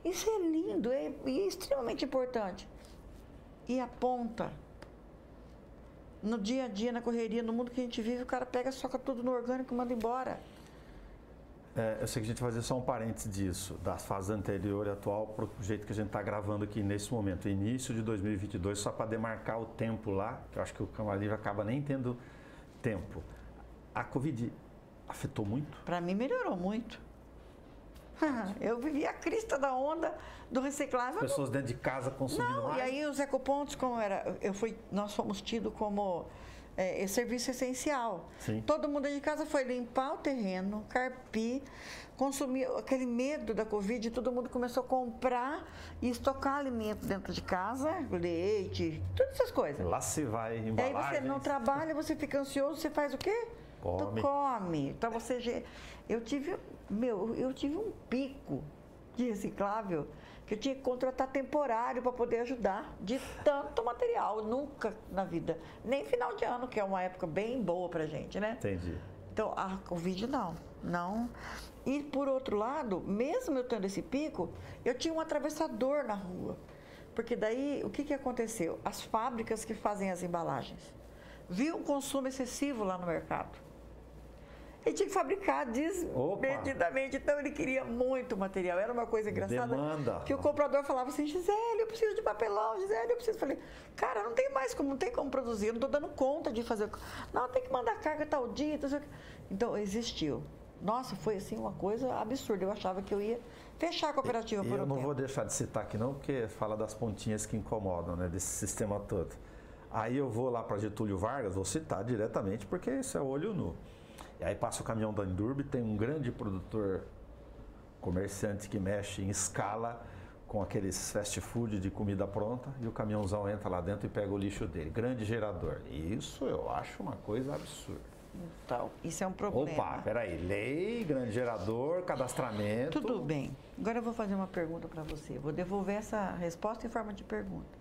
[SPEAKER 2] Isso é lindo, é extremamente importante. E a ponta. No dia a dia, na correria, no mundo que a gente vive, o cara pega, soca tudo no orgânico e manda embora.
[SPEAKER 1] Eu sei que a gente vai fazer só um parênteses disso, das fases anterior e atual, para o jeito que a gente está gravando aqui nesse momento. Início de 2022, só para demarcar o tempo lá, que eu acho que o Câmara Livre acaba nem tendo tempo. A Covid afetou muito?
[SPEAKER 2] Para mim, melhorou muito. Eu vivi a crista da onda do reciclável.
[SPEAKER 1] As pessoas dentro de casa consumindo mais?
[SPEAKER 2] E aí os ecopontos, como era, nós fomos tidos como serviço essencial.
[SPEAKER 1] Sim.
[SPEAKER 2] Todo mundo dentro de casa foi limpar o terreno, carpir, consumir aquele medo da Covid, todo mundo começou a comprar e estocar alimento dentro de casa, leite, todas essas coisas.
[SPEAKER 1] Lá se vai
[SPEAKER 2] E
[SPEAKER 1] embalagem.
[SPEAKER 2] aí você não trabalha, você fica ansioso, você faz o quê?
[SPEAKER 1] Come.
[SPEAKER 2] Tu come. Então eu tive um pico de reciclável que eu tinha que contratar temporário para poder ajudar de tanto material. Nunca na vida. Nem final de ano, que é uma época bem boa pra gente, né?
[SPEAKER 1] Entendi.
[SPEAKER 2] Então, a Covid não. E por outro lado, mesmo eu tendo esse pico, eu tinha um atravessador na rua. Porque daí, o que aconteceu? As fábricas que fazem as embalagens viam um consumo excessivo lá no mercado. Ele tinha que fabricar desmedidamente, então ele queria muito material. Era uma coisa engraçada.
[SPEAKER 1] Demanda.
[SPEAKER 2] Que o comprador falava assim, Gisele, eu preciso de papelão, Gisele, eu preciso. Eu falei, cara, não tem como produzir, eu não estou dando conta de fazer. Não, tem que mandar carga tal dia. Então, existiu. Nossa, foi assim uma coisa absurda. Eu achava que eu ia fechar a cooperativa por um tempo.
[SPEAKER 1] Eu não vou deixar de citar aqui não, porque fala das pontinhas que incomodam, né, desse sistema todo. Aí eu vou lá para Getúlio Vargas, vou citar diretamente, porque isso é olho nu. E aí passa o caminhão da Endurbe, tem um grande produtor, comerciante que mexe em escala com aqueles fast food de comida pronta e o caminhãozão entra lá dentro e pega o lixo dele. Grande gerador. Isso eu acho uma coisa absurda.
[SPEAKER 2] Então, isso é um problema.
[SPEAKER 1] Opa, peraí. Lei, grande gerador, cadastramento.
[SPEAKER 2] Tudo bem. Agora eu vou fazer uma pergunta para você. Vou devolver essa resposta em forma de pergunta.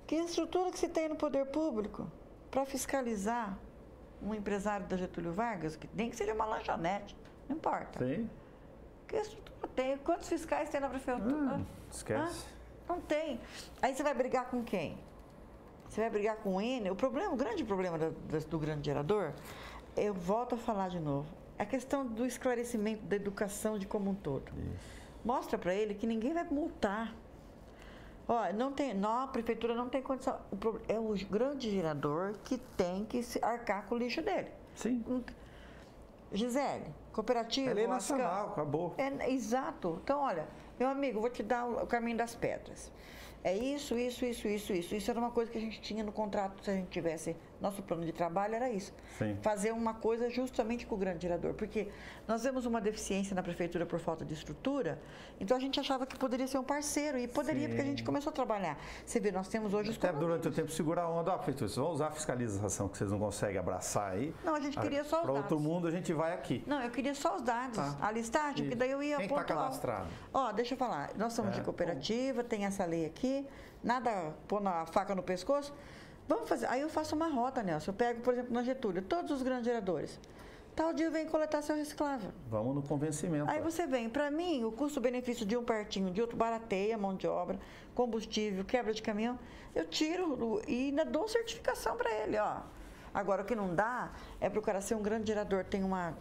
[SPEAKER 2] Que estrutura que se tem no poder público para fiscalizar um empresário da Getúlio Vargas, que nem que seja uma lanchonete, não importa.
[SPEAKER 1] Sim.
[SPEAKER 2] Que estrutura tem? Quantos fiscais tem na prefeitura?
[SPEAKER 1] Esquece.
[SPEAKER 2] Não tem. Aí você vai brigar com quem? Você vai brigar com o N? O grande problema do grande gerador, eu volto a falar de novo, é a questão do esclarecimento da educação de como um todo.
[SPEAKER 1] Isso.
[SPEAKER 2] Mostra para ele que ninguém vai multar. A prefeitura não tem condição. É o grande gerador que tem que se arcar com o lixo dele.
[SPEAKER 1] Sim.
[SPEAKER 2] Gisele, cooperativa...
[SPEAKER 1] É lei nacional, acabou.
[SPEAKER 2] Exato. Então, olha, meu amigo, vou te dar o caminho das pedras. É isso. Isso era uma coisa que a gente tinha no contrato, se a gente tivesse... Nosso plano de trabalho era isso.
[SPEAKER 1] Sim.
[SPEAKER 2] Fazer uma coisa justamente com o grande gerador. Porque nós vemos uma deficiência na prefeitura por falta de estrutura, então a gente achava que poderia ser um parceiro. E poderia, porque a gente começou a trabalhar. Você vê, nós temos hoje os
[SPEAKER 1] até durante o tempo segurar a onda. Prefeitura, vocês vão usar a fiscalização que vocês não conseguem abraçar aí.
[SPEAKER 2] Não, a gente queria só os dados.
[SPEAKER 1] Para outro mundo, a gente vai aqui.
[SPEAKER 2] Não, eu queria só os dados, a listagem, que daí eu ia
[SPEAKER 1] Quem está cadastrado?
[SPEAKER 2] Deixa eu falar. Nós somos de cooperativa, tem essa lei aqui, nada pôr a faca no pescoço. Vamos fazer. Aí eu faço uma rota, Nelson. Eu pego, por exemplo, na Getúlio, todos os grandes geradores. Tal dia vem coletar seu reciclável.
[SPEAKER 1] Vamos no convencimento.
[SPEAKER 2] Aí você vem, para mim, o custo-benefício de um pertinho, de outro barateia, mão de obra, combustível, quebra de caminhão, eu tiro e ainda dou certificação para ele, ó. Agora, o que não dá é para o cara ser um grande gerador, tem uma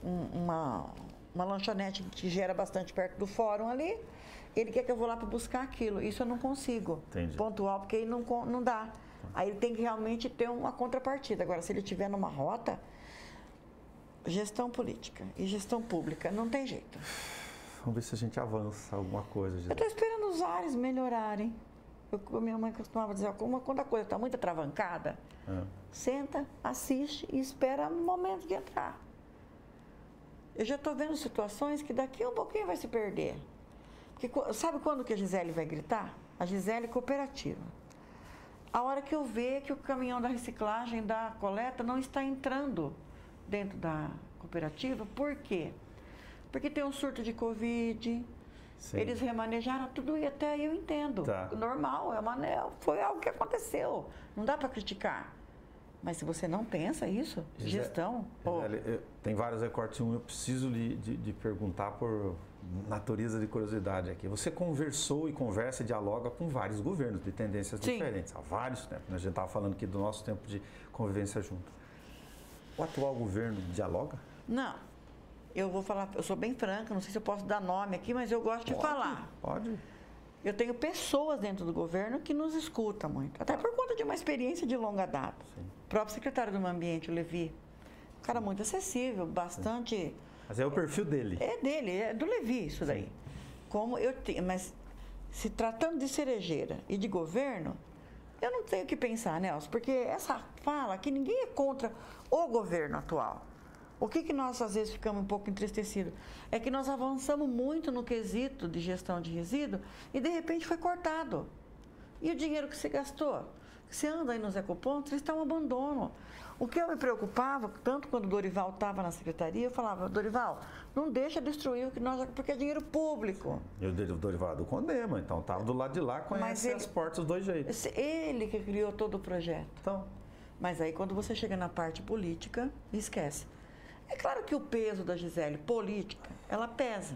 [SPEAKER 2] lanchonete que gera bastante perto do fórum ali, ele quer que eu vou lá para buscar aquilo. Isso eu não consigo.
[SPEAKER 1] Entendi.
[SPEAKER 2] Pontual, porque aí não dá. Aí ele tem que realmente ter uma contrapartida. Agora, se ele estiver numa rota, gestão política e gestão pública, não tem jeito.
[SPEAKER 1] Vamos ver se a gente avança alguma coisa.
[SPEAKER 2] Eu estou esperando os ares melhorarem. Minha mãe costumava dizer, quando a coisa está muito atravancada, senta, assiste e espera o momento de entrar. Eu já estou vendo situações que daqui a um pouquinho vai se perder. Porque, sabe quando que a Gisele vai gritar? A Gisele cooperativa. A hora que eu ver que o caminhão da reciclagem, da coleta, não está entrando dentro da cooperativa. Por quê? Porque tem um surto de Covid, sim. Eles remanejaram tudo e até aí eu entendo.
[SPEAKER 1] Tá.
[SPEAKER 2] Normal, foi algo que aconteceu. Não dá para criticar. Mas se você não pensa isso, gestão...
[SPEAKER 1] Tem vários recortes. Eu preciso de perguntar por natureza de curiosidade aqui. Você conversou e conversa e dialoga com vários governos de tendências diferentes, há vários tempos. A gente estava falando aqui do nosso tempo de convivência junto. O atual governo dialoga?
[SPEAKER 2] Não. eu vou falar, eu sou bem franca, não sei se eu posso dar nome aqui, mas eu gosto de falar.
[SPEAKER 1] Pode.
[SPEAKER 2] Eu tenho pessoas dentro do governo que nos escutam muito, até por conta de uma experiência de longa data. Sim. O próprio secretário do Meio Ambiente, o Levi, um cara muito acessível, bastante... Sim.
[SPEAKER 1] Mas é o perfil dele.
[SPEAKER 2] É dele, é do Levi isso daí. Sim. Como eu tenho, mas se tratando de cerejeira e de governo, eu não tenho o que pensar, Nelson, porque essa fala que ninguém é contra o governo atual. O que nós às vezes ficamos um pouco entristecidos? É que nós avançamos muito no quesito de gestão de resíduo e de repente foi cortado. E o dinheiro que você gastou? Você anda aí nos ecopontos, eles estão um abandono. O que eu me preocupava, tanto quando o Dorival estava na secretaria, eu falava, Dorival, não deixa destruir o que nós... porque é dinheiro público.
[SPEAKER 1] E o Dorival é do Condema, então estava do lado de lá, conhece as portas dos dois jeitos.
[SPEAKER 2] Ele que criou todo o projeto.
[SPEAKER 1] Então.
[SPEAKER 2] Mas aí quando você chega na parte política, esquece. É claro que o peso da Gisele política, ela pesa.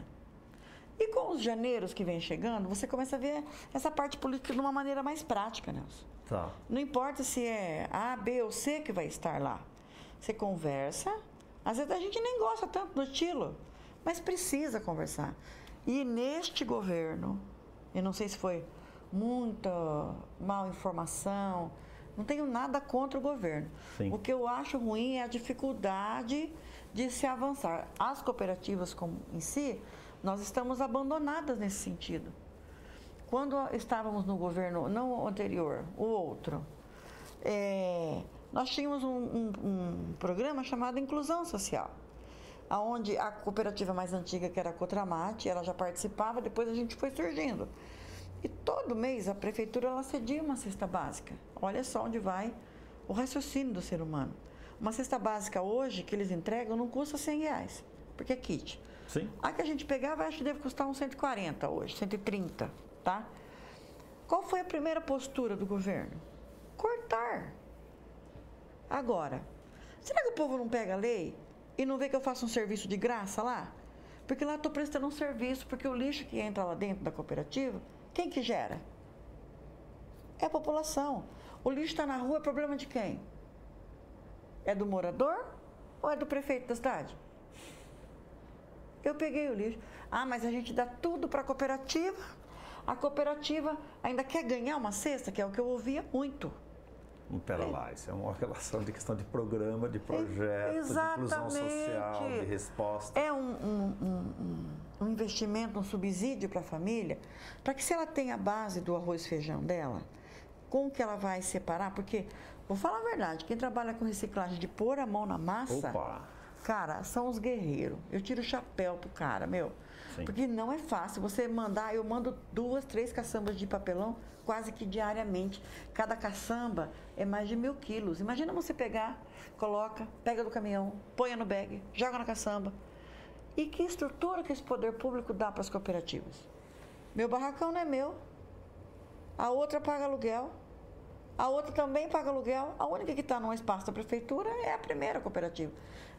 [SPEAKER 2] E com os janeiros que vem chegando, você começa a ver essa parte política de uma maneira mais prática, Nelson.
[SPEAKER 1] Tá.
[SPEAKER 2] Não importa se é A, B ou C que vai estar lá. Você conversa, às vezes a gente nem gosta tanto do estilo, mas precisa conversar. E neste governo, eu não sei se foi muita mal informação, não tenho nada contra o governo.
[SPEAKER 1] Sim.
[SPEAKER 2] O que eu acho ruim é a dificuldade de se avançar. As cooperativas como em si, nós estamos abandonadas nesse sentido. Quando estávamos no governo, não o anterior, o outro, nós tínhamos um programa chamado Inclusão Social, onde a cooperativa mais antiga, que era a Cotramate, ela já participava, depois a gente foi surgindo. E todo mês a prefeitura ela cedia uma cesta básica. Olha só onde vai o raciocínio do ser humano. Uma cesta básica hoje que eles entregam não custa R$100, porque é kit.
[SPEAKER 1] Sim.
[SPEAKER 2] A que a gente pegava, acho que deve custar uns 140 hoje, 130, tá? Qual foi a primeira postura do governo? Cortar. Agora, será que o povo não pega a lei e não vê que eu faço um serviço de graça lá? Porque lá eu estou prestando um serviço, porque o lixo que entra lá dentro da cooperativa, quem que gera? É a população. O lixo está na rua, é problema de quem? É do morador ou é do prefeito da cidade? Eu peguei o lixo. Ah, mas a gente dá tudo para a cooperativa. A cooperativa ainda quer ganhar uma cesta, que é o que eu ouvia muito.
[SPEAKER 1] Pera lá, isso é uma relação de questão de programa, de projeto, de inclusão social, de resposta.
[SPEAKER 2] É um investimento, um subsídio para a família, para que se ela tem a base do arroz e feijão dela, como que ela vai separar? Porque, vou falar a verdade, quem trabalha com reciclagem de pôr a mão na massa, cara, são os guerreiros. Eu tiro o chapéu pro cara, meu. Sim. Porque não é fácil você mandar, eu mando 2, 3 caçambas de papelão quase que diariamente. Cada caçamba é mais de 1.000 quilos. Imagina você pegar, coloca, pega do caminhão, põe no bag, joga na caçamba. E que estrutura que esse poder público dá para as cooperativas? Meu barracão não é meu. A outra paga aluguel. A outra também paga aluguel. A única que está num espaço da prefeitura é a primeira cooperativa.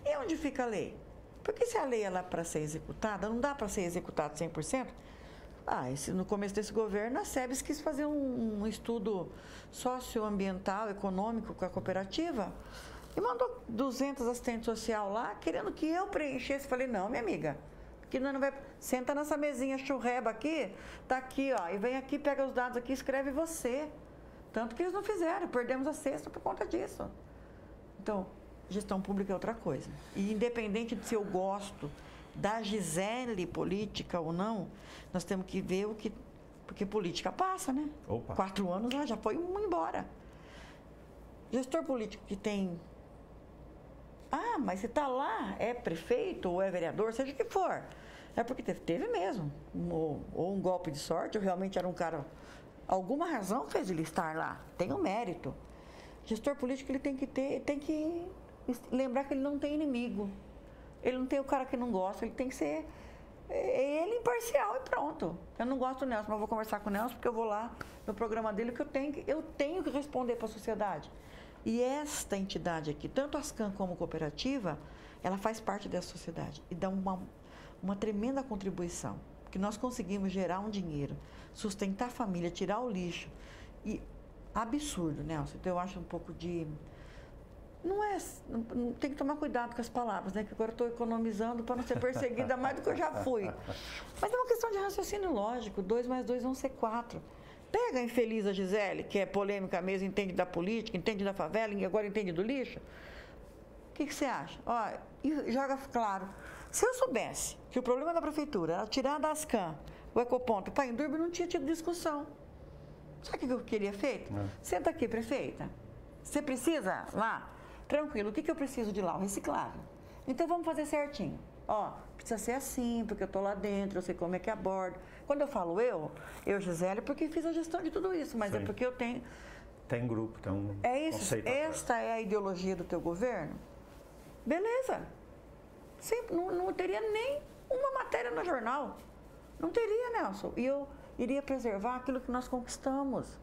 [SPEAKER 2] E onde fica a lei? Porque se a lei é para ser executada, não dá para ser executada 100%. No começo desse governo, a SEBS quis fazer um estudo socioambiental, econômico com a cooperativa e mandou 200 assistentes sociais lá, querendo que eu preenchesse. Falei, não, minha amiga, que não vai... Senta nessa mesinha churreba aqui, tá aqui, ó, e vem aqui, pega os dados aqui, escreve você. Tanto que eles não fizeram, perdemos a cesta por conta disso. Então, gestão pública é outra coisa. E independente de se eu gosto da Gisele política ou não, nós temos que ver o que... Porque política passa, né?
[SPEAKER 1] Opa.
[SPEAKER 2] 4 anos já foi um embora. Gestor político que tem... mas você está lá, é prefeito ou é vereador, seja o que for. É porque teve mesmo. Ou um golpe de sorte, ou realmente era um cara... Alguma razão fez ele estar lá. Tem um mérito. Gestor político, ele tem que lembrar que ele não tem inimigo. Ele não tem o cara que não gosta, ele tem que ser ele imparcial e pronto. Eu não gosto do Nelson, mas eu vou conversar com o Nelson porque eu vou lá no programa dele que eu tenho que responder para a sociedade. E esta entidade aqui, tanto a Ascan como a cooperativa, ela faz parte dessa sociedade e dá uma tremenda contribuição. Porque nós conseguimos gerar um dinheiro, sustentar a família, tirar o lixo. E absurdo, Nelson. Então eu acho um pouco de... tem que tomar cuidado com as palavras, né? Que agora eu estou economizando para não ser perseguida mais do que eu já fui. Mas é uma questão de raciocínio lógico. 2 mais 2 vão ser 4. Pega a infeliz a Gisele, que é polêmica mesmo, entende da política, entende da favela e agora entende do lixo. O que você acha? Ó, e joga claro. Se eu soubesse que o problema da prefeitura era tirar da Ascan o ecoponto para Indurbe, não tinha tido discussão. Sabe o que eu queria feito? Senta aqui, prefeita. Você precisa lá? Tranquilo. O que eu preciso de lá? O reciclável. Então vamos fazer certinho. Ó, precisa ser assim, porque eu estou lá dentro, eu sei como é que abordo. Quando eu falo eu, Gisele, porque fiz a gestão de tudo isso, mas Sim. É porque eu tenho...
[SPEAKER 1] Tem grupo, tem um
[SPEAKER 2] conceito. Esta é a ideologia do teu governo? Beleza. Sempre, não teria nem uma matéria no jornal. Não teria, Nelson. E eu iria preservar aquilo que nós conquistamos,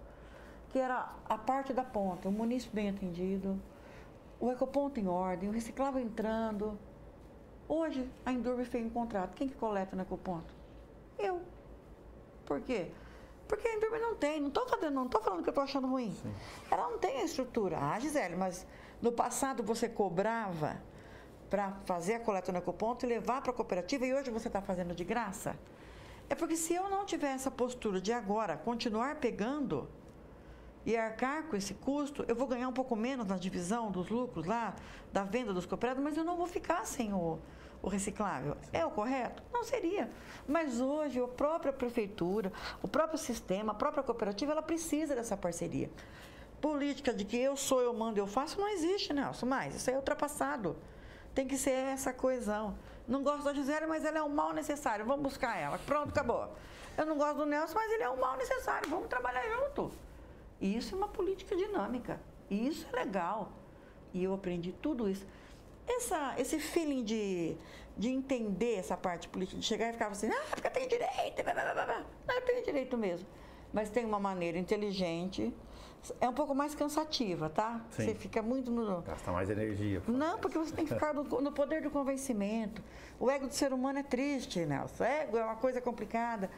[SPEAKER 2] que era a parte da ponta, o munícipe bem atendido, o ecoponto em ordem, o reciclável entrando. Hoje, a Indurbe fez um contrato. Quem que coleta no ecoponto? Eu. Por quê? Porque a Indurbe não tem. Não estou falando que eu estou achando ruim. Sim. Ela não tem a estrutura. Ah, Gisele, mas no passado você cobrava para fazer a coleta no ecoponto e levar para a cooperativa e hoje você está fazendo de graça? É porque se eu não tiver essa postura de agora continuar pegando e arcar com esse custo, eu vou ganhar um pouco menos na divisão dos lucros lá, da venda dos cooperados, mas eu não vou ficar sem o reciclável. Sim. É o correto? Não seria. Mas hoje a própria prefeitura, o próprio sistema, a própria cooperativa, ela precisa dessa parceria. Política de que eu sou, eu mando, eu faço, não existe, Nelson, mais. Isso aí é ultrapassado. Tem que ser essa coesão. Não gosto da Gisele, mas ela é um mal necessário. Vamos buscar ela. Pronto, acabou. Eu não gosto do Nelson, mas ele é um mal necessário. Vamos trabalhar junto. E isso é uma política dinâmica. E isso é legal. E eu aprendi tudo isso. Esse feeling de entender essa parte política, de chegar e ficar assim, porque eu tenho direito. Não, eu tenho direito mesmo. Mas tem uma maneira inteligente. É um pouco mais cansativa, tá?
[SPEAKER 1] Sim.
[SPEAKER 2] Você fica muito no...
[SPEAKER 1] Gasta mais energia.
[SPEAKER 2] Não, porque você tem que ficar no poder do convencimento. O ego do ser humano é triste, Nelson. O ego é uma coisa complicada.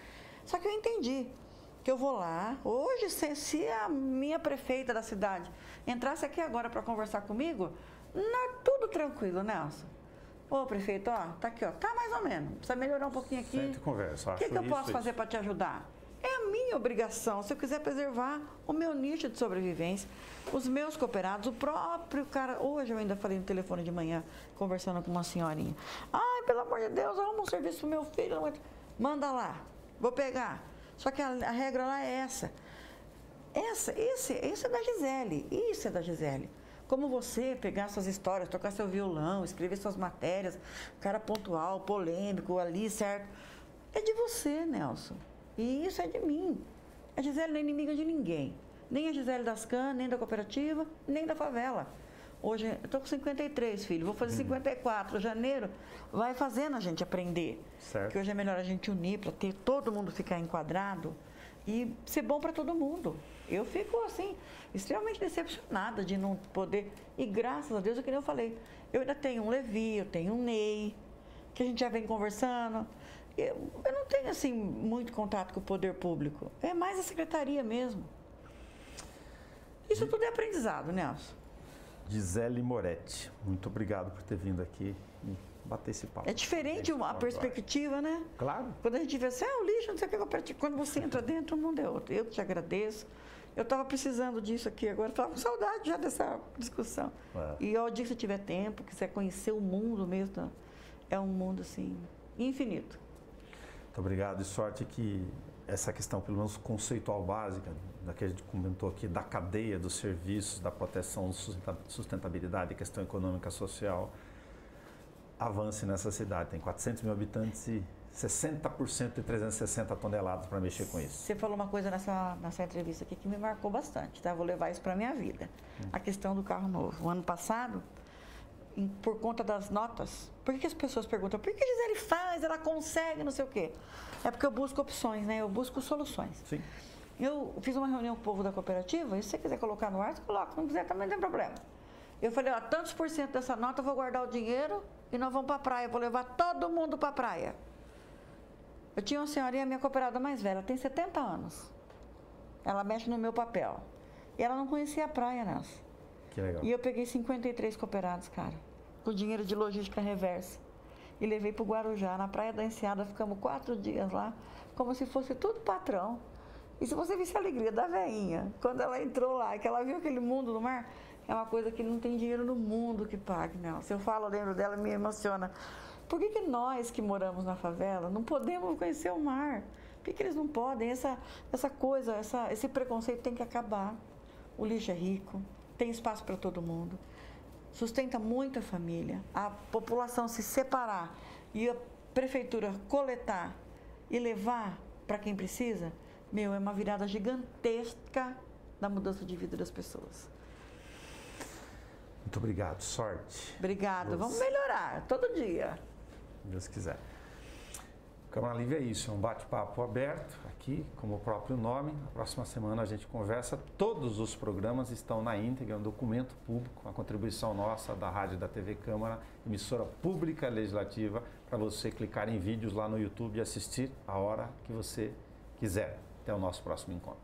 [SPEAKER 2] Só que eu entendi que eu vou lá. Hoje, se a minha prefeita da cidade entrasse aqui agora para conversar comigo, não, tudo tranquilo, Nelson. Ô, prefeito, ó, tá aqui, ó. Tá mais ou menos. Precisa melhorar um pouquinho aqui.
[SPEAKER 1] Sente e conversa.
[SPEAKER 2] O que eu posso fazer para te ajudar? É a minha obrigação, se eu quiser preservar o meu nicho de sobrevivência, os meus cooperados, o próprio cara... Hoje eu ainda falei no telefone de manhã, conversando com uma senhorinha. Ai, pelo amor de Deus, arruma um serviço pro meu filho. Manda lá, vou pegar. Só que a regra lá é essa. Isso é da Gisele, isso é da Gisele. Como você pegar suas histórias, tocar seu violão, escrever suas matérias, cara pontual, polêmico, ali, certo? É de você, Nelson. E isso é de mim. A Gisele não é inimiga de ninguém. Nem a Gisele das Ascan, nem da cooperativa, nem da favela. Hoje, eu estou com 53, filho. Vou fazer 54. Janeiro vai fazendo a gente aprender.
[SPEAKER 1] Certo.
[SPEAKER 2] Que hoje é melhor a gente unir para ter todo mundo ficar enquadrado e ser bom para todo mundo. Eu fico, assim, extremamente decepcionada de não poder... E graças a Deus, é que nem eu falei, eu ainda tenho um Levi, eu tenho um Ney, que a gente já vem conversando... Eu não tenho, assim, muito contato com o poder público. É mais a secretaria mesmo. Isso tudo é aprendizado, Nelson.
[SPEAKER 1] Gisele Moretti, muito obrigado por ter vindo aqui e bater esse papo.
[SPEAKER 2] É diferente a perspectiva, né?
[SPEAKER 1] Claro.
[SPEAKER 2] Quando a gente vê assim, o lixo, não sei o que, cooperativa. Quando você entra dentro, o mundo é outro. Eu te agradeço. Eu estava precisando disso aqui agora. Estava com saudade já dessa discussão. E ao dia que você tiver tempo, quiser conhecer o mundo mesmo, é um mundo, assim, infinito.
[SPEAKER 1] Muito obrigado e sorte que essa questão, pelo menos conceitual básica, da que a gente comentou aqui, da cadeia dos serviços, da proteção, sustentabilidade, questão econômica, social, avance nessa cidade. Tem 400 mil habitantes e 60% de 360 toneladas para mexer com isso.
[SPEAKER 2] Você falou uma coisa nessa entrevista aqui que me marcou bastante, tá? Vou levar isso para a minha vida. A questão do carro novo. O ano passado, por conta das notas, por que as pessoas perguntam, por que a Gisele faz, ela consegue, não sei o quê? É porque eu busco opções, né? Eu busco soluções.
[SPEAKER 1] Sim.
[SPEAKER 2] Eu fiz uma reunião com o povo da cooperativa, e se você quiser colocar no ar, você coloca, não quiser também não tem problema. Eu falei, ó, tantos por cento dessa nota eu vou guardar o dinheiro e nós vamos para a praia, vou levar todo mundo para a praia. Eu tinha uma senhorinha, minha cooperada mais velha, tem 70 anos. Ela mexe no meu papel. E ela não conhecia a praia, Nelson.
[SPEAKER 1] Que legal.
[SPEAKER 2] E eu peguei 53 cooperados, cara, com dinheiro de logística reversa. E levei para o Guarujá, na Praia da Enseada, ficamos 4 dias lá, como se fosse tudo patrão. E se você visse a alegria da veinha, quando ela entrou lá, que ela viu aquele mundo do mar, é uma coisa que não tem dinheiro no mundo que pague, não. Se eu falo, eu lembro dela, me emociona. Por que nós que moramos na favela não podemos conhecer o mar? Por que eles não podem? Essa coisa, esse preconceito tem que acabar. O lixo é rico, tem espaço para todo mundo, sustenta muita família. A população se separar e a prefeitura coletar e levar para quem precisa, é uma virada gigantesca da mudança de vida das pessoas.
[SPEAKER 1] Muito obrigado, sorte.
[SPEAKER 2] Obrigado, vamos melhorar todo dia.
[SPEAKER 1] Se Deus quiser. Câmara Livre é isso, é um bate-papo aberto aqui, como o próprio nome. Na próxima semana a gente conversa. Todos os programas estão na íntegra, um documento público, uma contribuição nossa da Rádio da TV Câmara, emissora pública legislativa, para você clicar em vídeos lá no YouTube e assistir a hora que você quiser. Até o nosso próximo encontro.